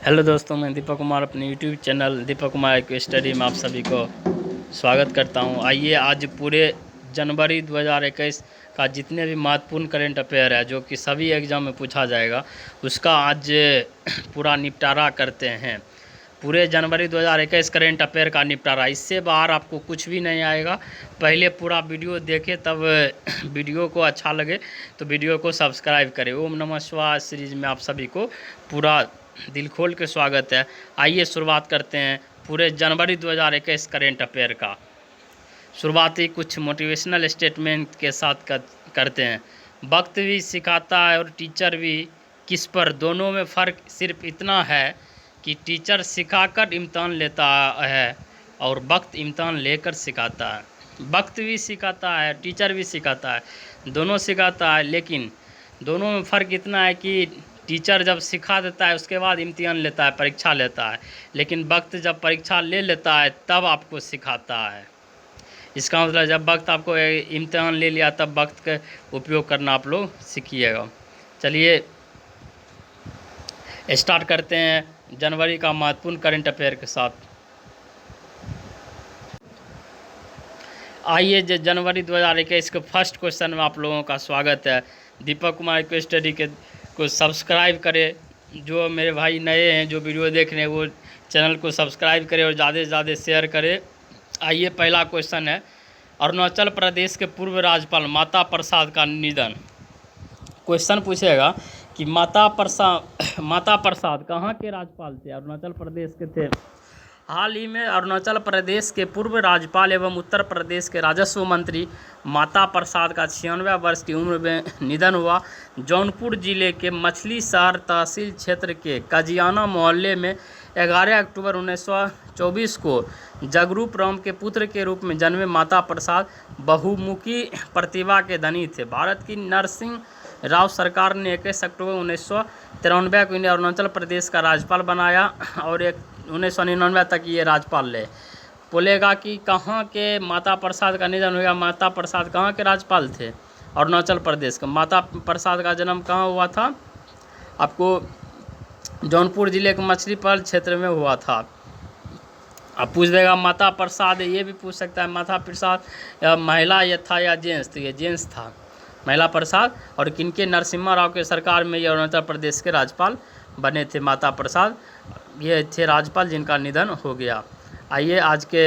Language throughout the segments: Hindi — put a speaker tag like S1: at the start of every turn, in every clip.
S1: हेलो दोस्तों, मैं दीपक कुमार अपने YouTube channel Deepak Kumar eco study में आप सभी को स्वागत करता हूं। आइए आज पूरे जनवरी 2021 का जितने भी महत्वपूर्ण करेंट अफेयर है जो कि सभी एग्ज़ाम में पूछा जाएगा, उसका आज पूरा निपटारा करते हैं। पूरे जनवरी 2021 करेंट अफेयर का निपटारा, इससे बाहर आपको कुछ भी नहीं आएगा। पहले पूरा वीडियो देखें, तब वीडियो को अच्छा लगे तो वीडियो को सब्सक्राइब करें। ओम नमः शिवाय सीरीज में आप सभी को पूरा दिल खोल के स्वागत है। आइए शुरुआत करते हैं पूरे जनवरी 2021 करेंट अफेयर का। शुरुआती कुछ मोटिवेशनल स्टेटमेंट के साथ करते हैं। वक्त भी सिखाता है और टीचर भी, किस पर? दोनों में फ़र्क सिर्फ इतना है कि टीचर सिखाकर इम्तहान लेता है और वक्त इम्तहान लेकर सिखाता है। वक्त भी सिखाता है, टीचर भी सिखाता है, दोनों सिखाता है, लेकिन दोनों में फ़र्क इतना है कि टीचर जब सिखा देता है उसके बाद इम्तिहान लेता है, परीक्षा लेता है, लेकिन वक्त जब परीक्षा ले लेता है तब आपको सिखाता है। इसका मतलब जब वक्त आपको इम्तिहान ले लिया तब वक्त का उपयोग करना आप लोग सीखिएगा। चलिए स्टार्ट करते हैं जनवरी का महत्वपूर्ण करंट अफेयर के साथ। आइए जनवरी 2021 के फर्स्ट क्वेश्चन में आप लोगों का स्वागत है। दीपक कुमार इको स्टडी के को सब्सक्राइब करें। जो मेरे भाई नए हैं जो वीडियो देख रहे हैं वो चैनल को सब्सक्राइब करें और ज़्यादा से ज़्यादा शेयर करें। आइए पहला क्वेश्चन है, अरुणाचल प्रदेश के पूर्व राज्यपाल माता प्रसाद का निधन। क्वेश्चन पूछेगा कि माता प्रसाद कहाँ के राज्यपाल थे? अरुणाचल प्रदेश के थे। हाल ही में अरुणाचल प्रदेश के पूर्व राज्यपाल एवं उत्तर प्रदेश के राजस्व मंत्री माता प्रसाद का 96 वर्ष की उम्र में निधन हुआ। जौनपुर जिले के मछली शहर तहसील क्षेत्र के कजियाना मोहल्ले में 11 अक्टूबर 1924 को जगरूप राम के पुत्र के रूप में जन्मे माता प्रसाद बहुमुखी प्रतिभा के धनी थे। भारत की नरसिंह राव सरकार ने 21 अक्टूबर 1993 को इन्हें अरुणाचल प्रदेश का राज्यपाल बनाया और 1999 तक ये राज्यपाल रहे। बोलेगा कि कहाँ के माता प्रसाद का निधन हो गया। माता प्रसाद कहाँ के राज्यपाल थे? अरुणाचल प्रदेश का। माता प्रसाद का जन्म कहाँ हुआ था? आपको जौनपुर जिले के मछलीपाल क्षेत्र में हुआ था। अब पूछ देगा माता प्रसाद, ये भी पूछ सकता है माता प्रसाद महिला ये था या जेंट्स? तो ये जेंट्स था, महिला प्रसाद। और किनके? नरसिम्हा राव के सरकार में ये अरुणाचल प्रदेश के राज्यपाल बने थे माता प्रसाद। ये थे राज्यपाल जिनका निधन हो गया। आइए आज के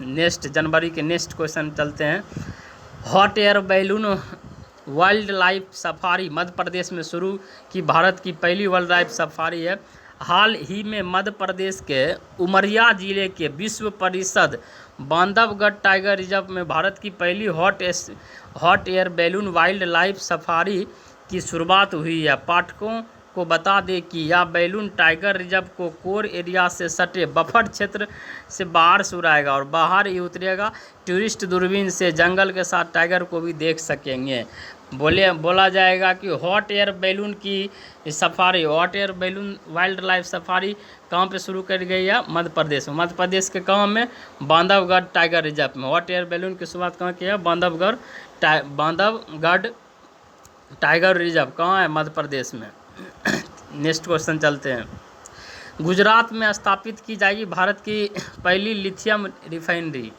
S1: नेक्स्ट जनवरी के नेक्स्ट क्वेश्चन चलते हैं। Hot air balloon wild life safari Madhya Pradesh में शुरू की भारत की पहली वाइल्ड लाइफ सफारी है। हाल ही में मध्य प्रदेश के उमरिया जिले के विश्व परिषद बांधवगढ़ टाइगर रिजर्व में भारत की पहली hot air balloon wild life safari की शुरुआत हुई है। पाठकों को बता दें कि यह बैलून टाइगर रिजर्व को कोर एरिया से सटे बफर क्षेत्र से बाहर से उड़ाएगा और बाहर ही उतरेगा। टूरिस्ट दूरबीन से जंगल के साथ टाइगर को भी देख सकेंगे। बोला जाएगा कि हॉट एयर बैलून की safari, hot air balloon wild life safari कहाँ पे शुरू कर गई है? मध्य प्रदेश में। मध्य प्रदेश के गाँव में बांधवगढ़ टाइगर रिजर्व में हॉट एयर बैलून की शुरुआत कहाँ की है? बांधवगढ़ टाइगर रिजर्व कहाँ है? मध्य प्रदेश में। नेक्स्ट क्वेश्चन चलते हैं। गुजरात में स्थापित की जाएगी भारत की पहली लिथियम रिफाइनरी।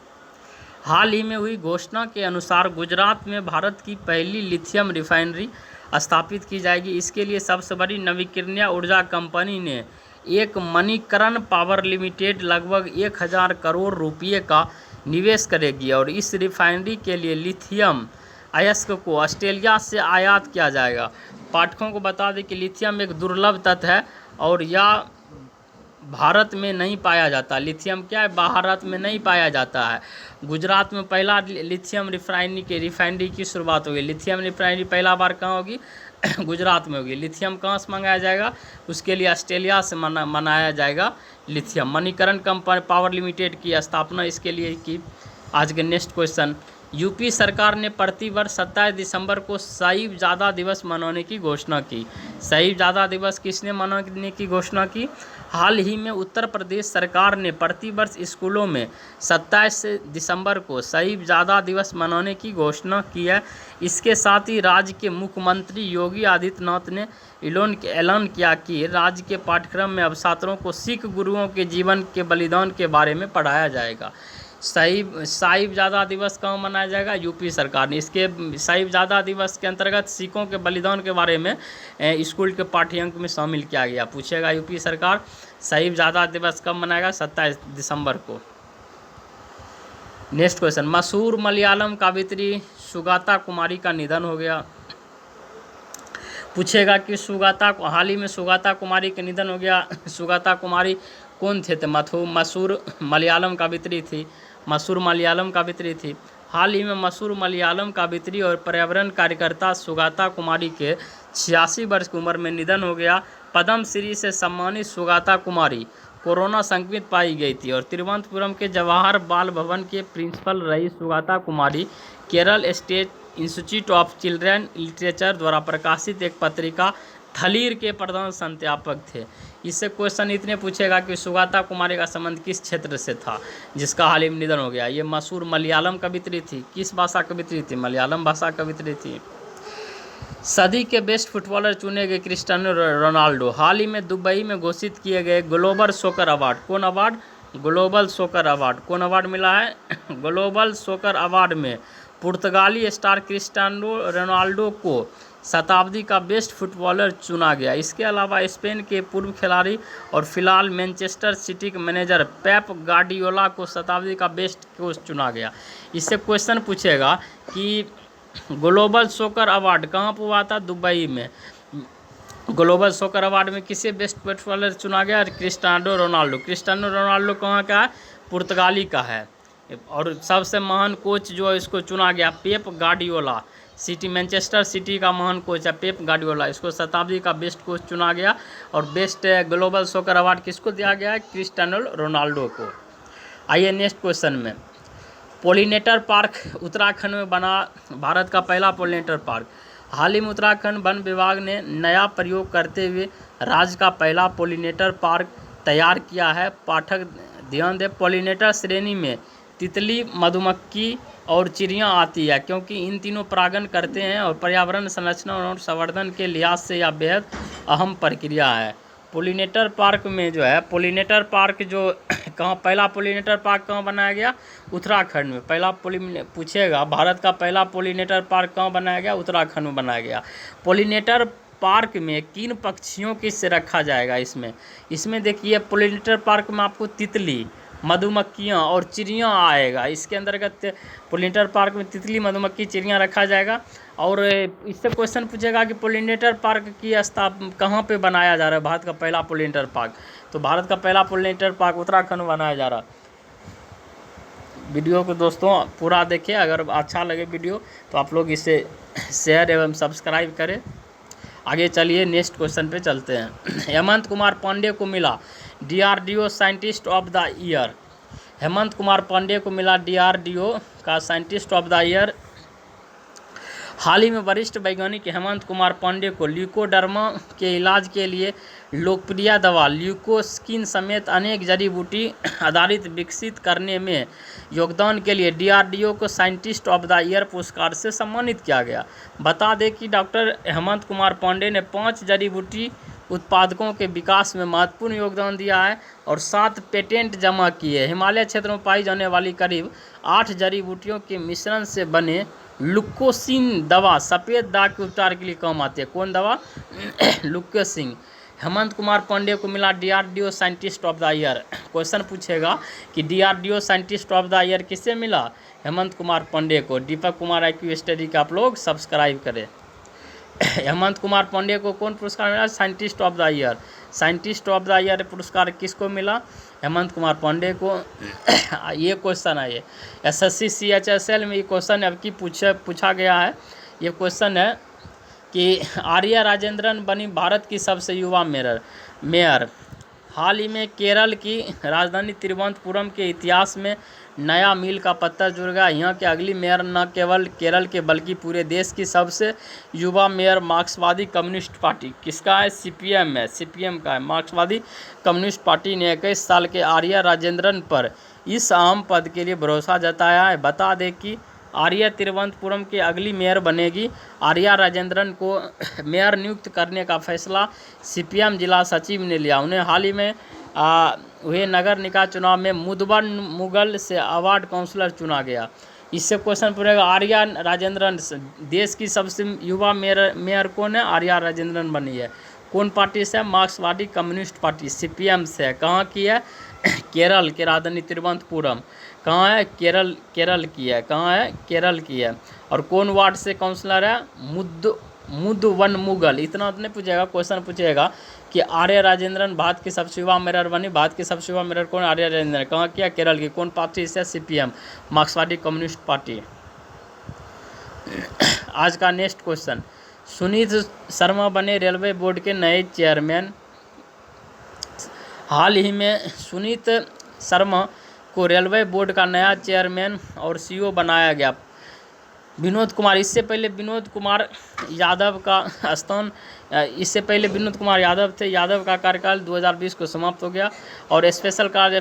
S1: हाल ही में हुई घोषणा के अनुसार गुजरात में भारत की पहली लिथियम रिफाइनरी स्थापित की जाएगी। इसके लिए सबसे बड़ी नवीकरणीय ऊर्जा कंपनी ने एक मणिकरण पावर लिमिटेड लगभग 1000 करोड़ रुपये का निवेश करेगी और इस रिफाइनरी के लिए लिथियम अयस्क को ऑस्ट्रेलिया से आयात किया जाएगा। पाठकों को बता दें कि लिथियम एक दुर्लभ तत्व है और यह भारत में नहीं पाया जाता। लिथियम क्या है? भारत में नहीं पाया जाता है। गुजरात में पहला लिथियम रिफाइनरी की शुरुआत होगी। लिथियम रिफाइनरी पहला बार कहाँ होगी? गुजरात में होगी। लिथियम कहाँ से मंगाया जाएगा? उसके लिए ऑस्ट्रेलिया से मनाया जाएगा lithium. Manikaran company power limited की स्थापना इसके लिए की। आज के नेक्स्ट क्वेश्चन, यूपी सरकार ने प्रतिवर्ष 27 दिसंबर को साहिबजादा दिवस मनाने की घोषणा की। साहिबजादा दिवस किसने मनाने की घोषणा की? हाल ही में उत्तर प्रदेश सरकार ने प्रतिवर्ष स्कूलों में 27 दिसंबर को साहिबजादा दिवस मनाने की घोषणा की है। इसके साथ ही राज्य के मुख्यमंत्री योगी आदित्यनाथ ने ऐलान किया कि राज्य के पाठ्यक्रम में अब छात्रों को सिख गुरुओं के जीवन के बलिदान के बारे में पढ़ाया जाएगा। साहिबजादा दिवस कहाँ मनाया जाएगा? यूपी सरकार ने इसके साहिबजादा दिवस के अंतर्गत सिखों के बलिदान के बारे में स्कूल के पाठ्यांक में शामिल किया गया। पूछेगा यूपी सरकार साहिबजादा दिवस कब मनाएगा? 27 दिसंबर को। नेक्स्ट क्वेश्चन, मशहूर मलयालम कवयित्री सुगाता कुमारी का निधन हो गया। पूछेगा कि हाल ही में सुगाता कुमारी का निधन हो गया। सुगाता कुमारी कौन थे? मशहूर मलयालम कवयित्री थी। मशहूर मलयालम कवयित्री थी। हाल ही में मशहूर मलयालम कवयित्री और पर्यावरण कार्यकर्ता सुगाता कुमारी के 86 वर्ष की उम्र में निधन हो गया। पद्मश्री से सम्मानित सुगाता कुमारी कोरोना संक्रमित पाई गई थी और तिरुवनंतपुरम के जवाहर बाल भवन के प्रिंसिपल रही Sugata Kumari Kerala state institute of children literature द्वारा प्रकाशित एक पत्रिका थलीर के प्रधान संस्थापक थे। इससे क्वेश्चन इतने पूछेगा कि सुगाता कुमारी का संबंध किस क्षेत्र से था जिसका हाल ही में निधन हो गया? ये मशहूर मलयालम कवयित्री थी। किस भाषा कवयित्री थी? मलयालम भाषा कवयित्री थी। सदी के बेस्ट फुटबॉलर चुने गए क्रिस्टियानो रोनाल्डो हाल ही में दुबई में घोषित किए गए ग्लोबल सोकर अवार्ड। कौन अवार्ड? ग्लोबल सोकर अवार्ड। कौन अवार्ड मिला है? ग्लोबल सोकर अवार्ड में पुर्तगाली स्टार क्रिस्टियानो रोनाल्डो को शताब्दी का बेस्ट फुटबॉलर चुना गया। इसके अलावा स्पेन के पूर्व खिलाड़ी और फिलहाल मैनचेस्टर सिटी के मैनेजर पेप गार्डियोला को शताब्दी का बेस्ट कोच चुना गया। इससे क्वेश्चन पूछेगा कि ग्लोबल सोकर अवार्ड कहाँ पर हुआ था? दुबई में। ग्लोबल सोकर अवार्ड में किसे बेस्ट फुटबॉलर चुना गया? Cristiano Ronaldo. क्रिस्टियानो रोनाल्डो कहाँ का है? पुर्तगाली का है। और सबसे महान कोच जो है इसको चुना गया पेप गार्डियोला। मैनचेस्टर सिटी का महान कोच है पेप गार्डियोला। इसको शताब्दी का बेस्ट कोच चुना गया और बेस्ट ग्लोबल सोकर अवार्ड किसको दिया गया है? क्रिस्टियानो रोनाल्डो को। आइए नेक्स्ट क्वेश्चन में, पोलिनेटर पार्क उत्तराखंड में बना भारत का पहला पोलिनेटर पार्क। हाल ही में उत्तराखंड वन विभाग ने नया प्रयोग करते हुए राज्य का पहला पोलिनेटर पार्क तैयार किया है। पाठक ध्यान दें, पोलिनेटर श्रेणी में तितली, मधुमक्खी और चिड़ियाँ आती है क्योंकि इन तीनों परागण करते हैं और पर्यावरण संरक्षण और संवर्धन के लिहाज से यह बेहद अहम प्रक्रिया है। पोलिनेटर पार्क में जो है पोलिनेटर पार्क जो कहाँ पहला पोलिनेटर पार्क कहाँ बनाया गया? उत्तराखंड में। पहला पूछेगा भारत का पहला पोलिनेटर पार्क कहाँ बनाया गया? उत्तराखंड में बनाया गया। पोलिनेटर पार्क में किन पक्षियों की से रखा जाएगा? इसमें देखिए पोलिनेटर पार्क में आपको तितली, मधुमक्खियाँ और चिड़ियाँ आएगा। इसके अंतर्गत पोलिनेटर पार्क में तितली, मधुमक्खी, चिड़ियाँ रखा जाएगा। और इससे क्वेश्चन पूछेगा कि पोलिनेटर पार्क की स्थापना कहाँ पे बनाया जा रहा है? भारत का पहला पोलिनेटर पार्क। तो भारत का पहला पोलिनेटर पार्क उत्तराखंड में बनाया जा रहा है। वीडियो को दोस्तों पूरा देखिए, अगर अच्छा लगे वीडियो तो आप लोग इसे शेयर एवं सब्सक्राइब करें। आगे चलिए नेक्स्ट क्वेश्चन पे चलते हैं। हेमंत कुमार पांडे को मिला DRDO scientist of the year. Hemant Kumar Pandey को मिला DRDO का साइंटिस्ट ऑफ द ईयर। हाल ही में वरिष्ठ वैज्ञानिक हेमंत कुमार पांडे को ल्यूकोडर्मा के इलाज के लिए लोकप्रिय दवा ल्यूकोस्किन समेत अनेक जड़ी बूटी आधारित विकसित करने में योगदान के लिए DRDO को साइंटिस्ट ऑफ द ईयर पुरस्कार से सम्मानित किया गया। बता दें कि डॉक्टर हेमंत कुमार पांडे ने 5 जड़ी बूटी उत्पादकों के विकास में महत्वपूर्ण योगदान दिया है और 7 पेटेंट जमा किए। हिमालय क्षेत्र में पाई जाने वाली करीब 8 जड़ी बूटियों के मिश्रण से बने लुकोसिन दवा सफ़ेद दाग के उपचार के लिए काम आती है। कौन दवा? लुकोसिन। हेमंत कुमार पांडे को मिला DRDO scientist of the year. Question पूछेगा कि DRDO scientist of the year किससे मिला? हेमंत कुमार पांडे को। दीपक कुमार IQ स्टडी का आप लोग सब्सक्राइब करें। हेमंत कुमार पांडे को कौन पुरस्कार मिला? Scientist of the year. Scientist of the year पुरस्कार किसको मिला? हेमंत कुमार पांडे को। ये क्वेश्चन है, ये SSC CHSL में ये क्वेश्चन अब की पूछा गया है। ये क्वेश्चन है कि आर्या राजेंद्रन बनी भारत की सबसे युवा मेयर। हाल ही में केरल की राजधानी तिरुवनंतपुरम के इतिहास में नया मील का पत्थर जुड़ गया। यहाँ के अगली मेयर न केवल केरल के बल्कि पूरे देश की सबसे युवा मेयर मार्क्सवादी कम्युनिस्ट पार्टी, किसका है? सीपीएम है, सीपीएम का है। मार्क्सवादी कम्युनिस्ट पार्टी ने 21 साल के आर्या राजेंद्रन पर इस अहम पद के लिए भरोसा जताया है। बता दें कि आर्या तिरुवनंतपुरम की अगली मेयर बनेगी। आर्या राजेंद्रन को मेयर नियुक्त करने का फैसला सीपीएम जिला सचिव ने लिया। उन्हें हाल ही में हुए नगर निकाय चुनाव में मुदबन मुगल से अवार्ड काउंसलर चुना गया। इससे क्वेश्चन पूछेगा, आर्या राजेंद्रन देश की सबसे युवा मेयर कौन है? आर्या राजेंद्रन बनी है। कौन पार्टी से? मार्क्सवादी कम्युनिस्ट पार्टी, सीपीएम से। कहाँ की है? केरल के राजधानी तिरुवनंतपुरम। कहाँ है? केरल की है। कहाँ है? केरल की है। और कौन वार्ड से काउंसलर है? मुदवन मुगल। इतना तो नहीं पूछेगा, क्वेश्चन पूछेगा कि आर्य राजेंद्रन भारत की सबसे युवा मेयर बनी। भारत की सबसे युवा मेयर कौन? आर्य राजेंद्रन। कहाँ किया? केरल की। कौन पार्टी से? सीपीएम, मार्क्सवादी कम्युनिस्ट पार्टी। आज का नेक्स्ट क्वेश्चन, सुनीत शर्मा बने रेलवे बोर्ड के नए चेयरमैन। हाल ही में सुनीत शर्मा को रेलवे बोर्ड का नया चेयरमैन और सीईओ बनाया गया। विनोद कुमार, इससे पहले विनोद कुमार यादव थे। यादव का कार्यकाल 2020 को समाप्त हो गया और स्पेशल कार्य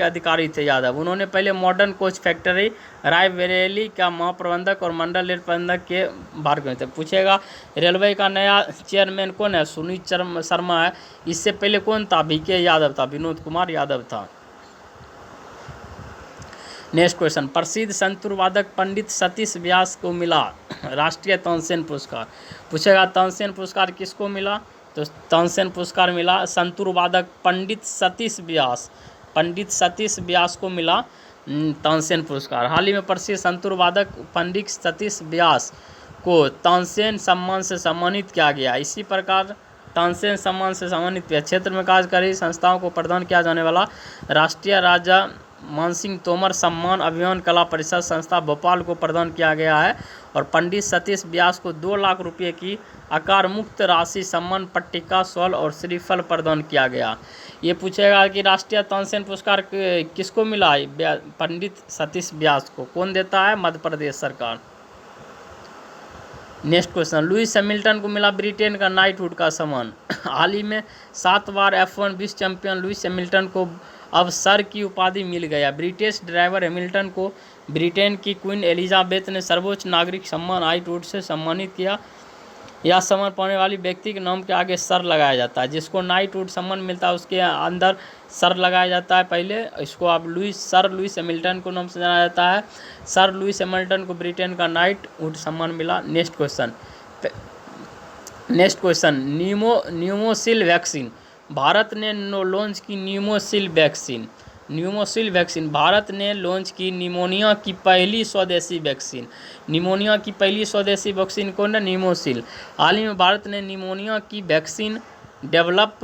S1: अधिकारी थे यादव। उन्होंने पहले मॉडर्न कोच फैक्ट्री रायबरेली का महाप्रबंधक और मंडल रेल प्रबंधक के भार में थे। पूछेगा रेलवे का नया चेयरमैन कौन है? सुनीत शर्मा है। इससे पहले कौन था? VK यादव था, विनोद कुमार यादव था। नेक्स्ट क्वेश्चन, प्रसिद्ध संतूर वादक पंडित सतीश व्यास को मिला राष्ट्रीय तानसेन पुरस्कार। पूछेगा तानसेन पुरस्कार किसको मिला? तो तानसेन पुरस्कार मिला संतूर वादक पंडित सतीश व्यास को मिला तानसेन पुरस्कार। हाल ही में प्रसिद्ध संतूर वादक पंडित सतीश व्यास को तानसेन सम्मान से सम्मानित किया गया। इसी प्रकार तानसेन सम्मान से सम्मानित किया क्षेत्र में कार्य कर रही संस्थाओं को प्रदान किया जाने वाला राष्ट्रीय राजा मानसिंह तोमर सम्मान अभियान कला परिषद संस्था भोपाल को प्रदान किया गया है। और पंडित सतीश व्यास को 2 लाख रुपये की आकार मुक्त राशि सम्मान पट्टिका शॉल और श्रीफल प्रदान किया गया। ये पूछेगा कि राष्ट्रीय तानसेन पुरस्कार किसको मिला? पंडित सतीश व्यास को। कौन देता है? मध्य प्रदेश सरकार। नेक्स्ट क्वेश्चन, लुइस हैमिल्टन को मिला ब्रिटेन का नाइटहुड का सम्मान। हाल ही में 7 बार F1 विश्व चैंपियन लुइस हैमिल्टन को अब सर की उपाधि मिल गया। ब्रिटिश ड्राइवर हैमिल्टन को ब्रिटेन की क्वीन एलिजाबेथ ने सर्वोच्च नागरिक सम्मान नाइटहुड से सम्मानित किया। यह सम्मान पाने वाली व्यक्ति के नाम के आगे सर लगाया जाता है। जिसको नाइटहुड सम्मान मिलता है उसके अंदर सर लगाया जाता है पहले। इसको आप सर लुइस हैमिल्टन को नाम से जाना जाता है। सर लुइस हैमिल्टन को ब्रिटेन का नाइटहुड सम्मान मिला। Next question, Pneumosil vaccine. Bharat ने लॉन्च की न्यूमोसिल वैक्सीन। भारत ने लॉन्च की निमोनिया की पहली स्वदेशी वैक्सीन। निमोनिया की पहली स्वदेशी वैक्सीन कौन है? न्यूमोसिल। हाल ही में भारत ने निमोनिया की वैक्सीन डेवलप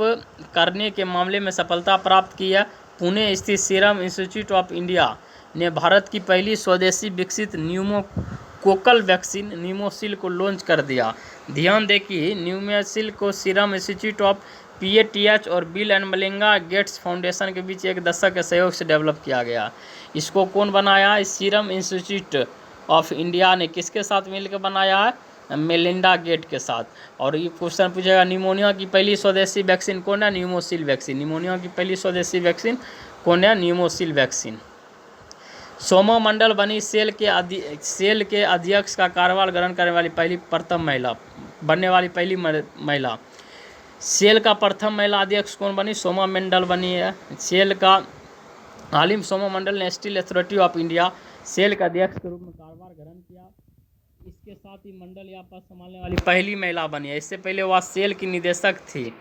S1: करने के मामले में सफलता प्राप्त की है। पुणे स्थित सीरम इंस्टीट्यूट ऑफ इंडिया ने भारत की पहली स्वदेशी विकसित न्यूमोकोकल वैक्सीन न्यूमोसिल को लॉन्च कर दिया। ध्यान दें कि न्यूमोसिल को सीरम इंस्टीट्यूट ऑफ PATH और bill and Melinda Gates foundation के बीच एक दशक के सहयोग से डेवलप किया गया। इसको कौन बनाया है? सीरम इंस्टीट्यूट ऑफ इंडिया ने किसके साथ मिलकर बनाया है? मेलिंडा गेट के साथ। और ये क्वेश्चन पूछेगा न्यूमोनिया की पहली स्वदेशी वैक्सीन कौन है? न्यूमोसिल वैक्सीन। निमोनिया की पहली स्वदेशी वैक्सीन कौन है? न्यूमोसिल वैक्सीन। सोमा मंडल बनी सेल के अध्यक्ष का कार्यभार ग्रहण करने वाली बनने वाली पहली महिला। सेल का प्रथम महिला अध्यक्ष कौन बनी? सोमा मंडल बनी है सेल का। हाल ही में सोमा मंडल ने स्टील अथॉरिटी ऑफ इंडिया सेल के अध्यक्ष के रूप में कार्यभार ग्रहण किया। इसके साथ ही मंडल या पद संभालने वाली पहली महिला बनी है। इससे पहले वह सेल की निदेशक थी।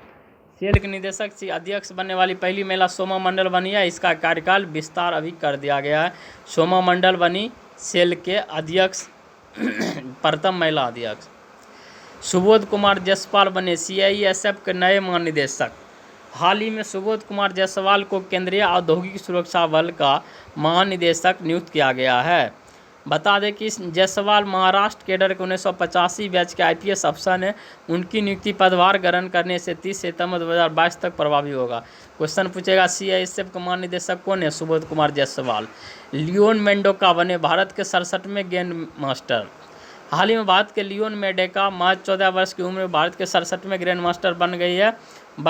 S1: अध्यक्ष बनने वाली पहली महिला सोमा मंडल बनी है। इसका कार्यकाल विस्तार अभी कर दिया गया है। सोमा मंडल बनी सेल के अध्यक्ष, प्रथम महिला अध्यक्ष। सुबोध कुमार जायसवाल बने CISF के नए महानिदेशक। हाल ही में सुबोध कुमार जायसवाल को केंद्रीय औद्योगिक सुरक्षा बल का महानिदेशक नियुक्त किया गया है। बता दें कि जायसवाल महाराष्ट्र कैडर के 1985 बैच के IPS अफसर हैं। उनकी नियुक्ति पदभार ग्रहण करने से 30 सितंबर 2022 तक प्रभावी होगा। क्वेश्चन पूछेगा CISF के महानिदेशक कौन है? सुबोध कुमार जायसवाल। लियोन मेंडोका बने भारत के 67वें ग्रैंड मास्टर। हाल ही में भारत के लियोन मेंडोका महज 14 वर्ष की उम्र में भारत के 67वें ग्रैंड मास्टर बन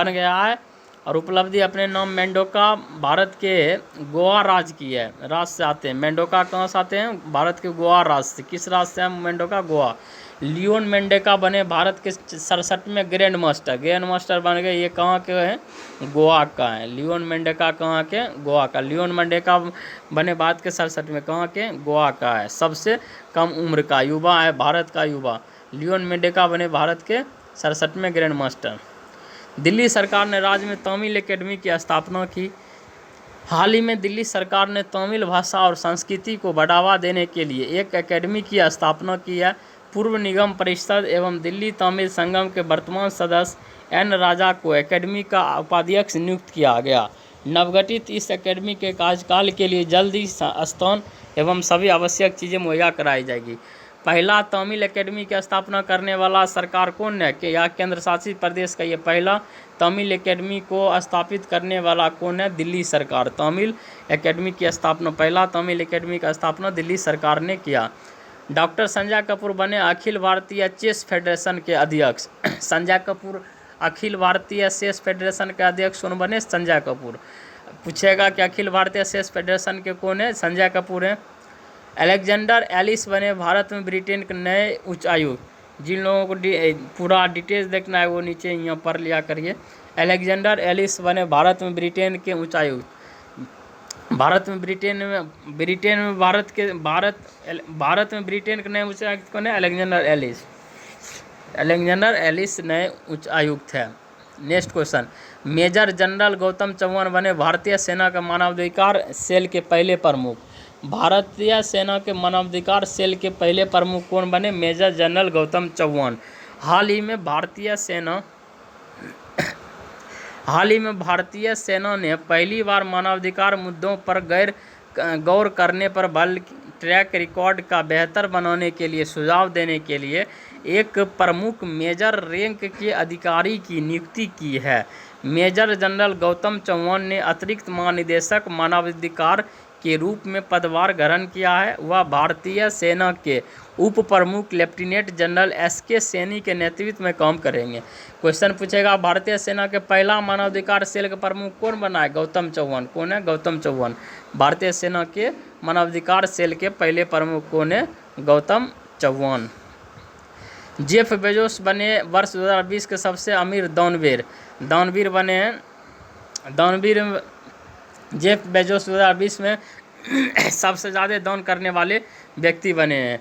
S1: गया है और उपलब्धि अपने नाम मेंडोका भारत के गोवा राज्य की है, राज्य से आते हैं। मेंडोका कहाँ से आते हैं? भारत के गोवा राज्य से। किस राज्य से है मेंडोका? गोवा। लियोन मेंडोका बने भारत के 67वें ग्रैंड मास्टर बन गए। ये कहाँ के हैं? गोवा का है। लियोन मेंडोका कहाँ के? गोवा का। लियोन मेंडोका बने भारत के 67वें, कहाँ के? गोवा का है। सबसे कम उम्र का युवा है, भारत का युवा। लियोन मेंडोका बने भारत के 67वें ग्रैंड मास्टर। दिल्ली सरकार ने राज्य में तमिल एकेडमी की स्थापना की। हाल ही में दिल्ली सरकार ने तमिल भाषा और संस्कृति को बढ़ावा देने के लिए एक एकेडमी की स्थापना की है। पूर्व निगम परिषद एवं दिल्ली तमिल संगम के वर्तमान सदस्य N राजा को एकेडमी का उपाध्यक्ष नियुक्त किया गया। नवगठित इस एकेडमी के कार्यकाल के लिए जल्द ही स्थान एवं सभी आवश्यक चीज़ें मुहैया कराई जाएगी। पहला तमिल एकेडमी की स्थापना करने वाला सरकार कौन है? कि यह केंद्र शासित प्रदेश का ये पहला तमिल एकेडमी को स्थापित करने वाला कौन है? दिल्ली सरकार। तमिल एकेडमी की स्थापना, पहला तमिल एकेडमी का स्थापना दिल्ली सरकार ने किया। डॉक्टर संजय कपूर बने अखिल भारतीय चेस फेडरेशन के अध्यक्ष। संजय कपूर अखिल भारतीय चेस फेडरेशन के अध्यक्ष कौन बने? संजय कपूर। पूछेगा कि अखिल भारतीय चेस फेडरेशन के कौन है? संजय कपूर हैं। अलेक्जेंडर एलिस बने भारत में ब्रिटेन के नए उच्चायुक्त। जिन लोगों को पूरा डिटेल्स देखना है वो नीचे यहाँ पर लिया करिए। अलेक्जेंडर एलिस बने भारत में ब्रिटेन के उच्चायुक्त। भारत में ब्रिटेन के नए उच्चायुक्त कौन है? अलेक्जेंडर एलिस नए उच्चायुक्त है। Next question, major general Gautam Chauhan बने भारतीय सेना का मानवाधिकार सेल के पहले प्रमुख। भारतीय सेना के मानवाधिकार सेल के पहले प्रमुख कौन बने? Major general Gautam Chauhan. हाल ही में भारतीय सेना ने पहली बार मानवाधिकार मुद्दों पर गौर करने पर बल ट्रैक रिकॉर्ड का बेहतर बनाने के लिए सुझाव देने के लिए एक प्रमुख मेजर रैंक के अधिकारी की नियुक्ति की है। मेजर जनरल गौतम चौहान ने अतिरिक्त महानिदेशक मानवाधिकार के रूप में पदभार ग्रहण किया है। वह भारतीय सेना के उप प्रमुख लेफ्टिनेंट जनरल SK सैनी के नेतृत्व में काम करेंगे। क्वेश्चन पूछेगा भारतीय सेना के पहला मानवाधिकार सेल का प्रमुख कौन बना है? गौतम चौहान। कौन है? गौतम चौहान। भारतीय सेना के मानवाधिकार सेल के पहले प्रमुख कौन है? गौतम चौहान। जेफ बेजोस बने वर्ष 2020 के सबसे अमीर दानवीर बने हैं। जेफ बेजोस 2020 में सबसे ज़्यादा दान करने वाले व्यक्ति बने हैं।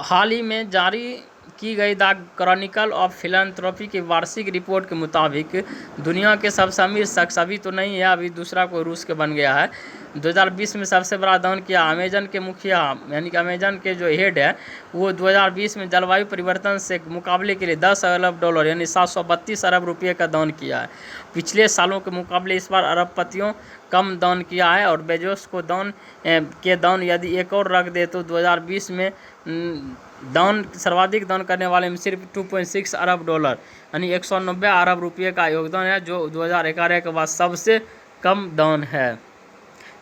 S1: हाल ही में जारी की गई द क्रॉनिकल ऑफ फिलैंथ्रोपी की वार्षिक रिपोर्ट के मुताबिक दुनिया के सबसे अमीर शख्स अभी तो नहीं है, अभी दूसरा कोई रूस के बन गया है। 2020 में सबसे बड़ा दान किया अमेजन के मुखिया, यानी कि अमेजन के जो हेड है वो 2020 में जलवायु परिवर्तन से मुकाबले के लिए $10 अरब यानी 732 अरब रुपये का दान किया है। पिछले सालों के मुकाबले इस बार अरबपतियों कम दान किया है। और बेजोस को दान यदि एक और रख दे तो 2020 में सर्वाधिक दान करने वाले में सिर्फ $2.6 अरब यानी 190 अरब रुपये का योगदान है, जो 2011 के बाद सबसे कम दान है।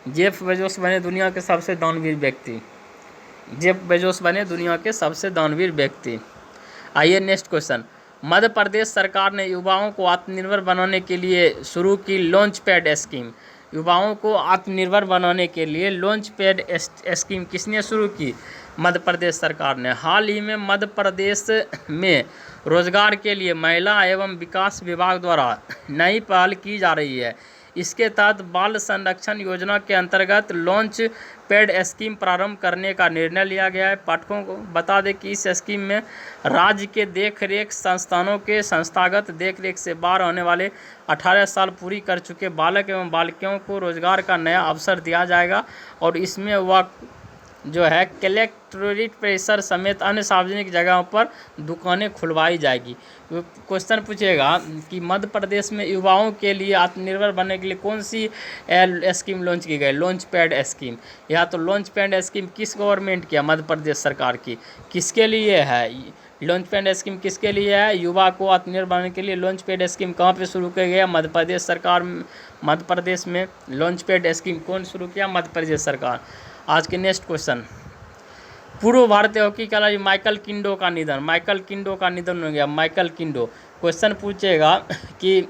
S1: जेफ बेजोस बने दुनिया के सबसे दानवीर व्यक्ति। आइए नेक्स्ट क्वेश्चन, मध्य प्रदेश सरकार ने युवाओं को आत्मनिर्भर बनाने के लिए शुरू की लॉन्च पैड स्कीम। युवाओं को आत्मनिर्भर बनाने के लिए लॉन्च पैड स्कीम किसने शुरू की? मध्य प्रदेश सरकार ने। हाल ही में मध्य प्रदेश में रोजगार के लिए महिला एवं विकास विभाग द्वारा नई पहल की जा रही है। इसके तहत बाल संरक्षण योजना के अंतर्गत लॉन्च पैड स्कीम प्रारंभ करने का निर्णय लिया गया है। पाठकों को बता दें कि इस स्कीम में राज्य के देखरेख संस्थानों के संस्थागत देखरेख से बाहर होने वाले 18 साल पूरी कर चुके बालक एवं बालिकाओं को रोजगार का नया अवसर दिया जाएगा और इसमें वह जो है कलेक्टोरेट परिसर समेत अन्य सार्वजनिक जगहों पर दुकानें खुलवाई जाएगी। क्वेश्चन पूछेगा कि मध्य प्रदेश में युवाओं के लिए आत्मनिर्भर बनने के लिए कौन सी स्कीम लॉन्च की गई? Launch pad scheme. या तो लॉन्च पैड स्कीम किस गवर्नमेंट की है? मध्य प्रदेश सरकार की। किसके लिए है लॉन्च पैड स्कीम? किसके लिए है? युवा को आत्मनिर्भर बनने के लिए लॉन्च पैड स्कीम कहाँ पे शुरू किया गया? मध्य प्रदेश सरकार। मध्य प्रदेश में लॉन्च पैड स्कीम कौन शुरू किया? मध्य प्रदेश सरकार। आज के नेक्स्ट क्वेश्चन, पूर्व भारतीय हॉकी खिलाड़ी माइकल किंडो का निधन। माइकल किंडो का निधन हो गया। माइकल किंडो। क्वेश्चन पूछेगा कि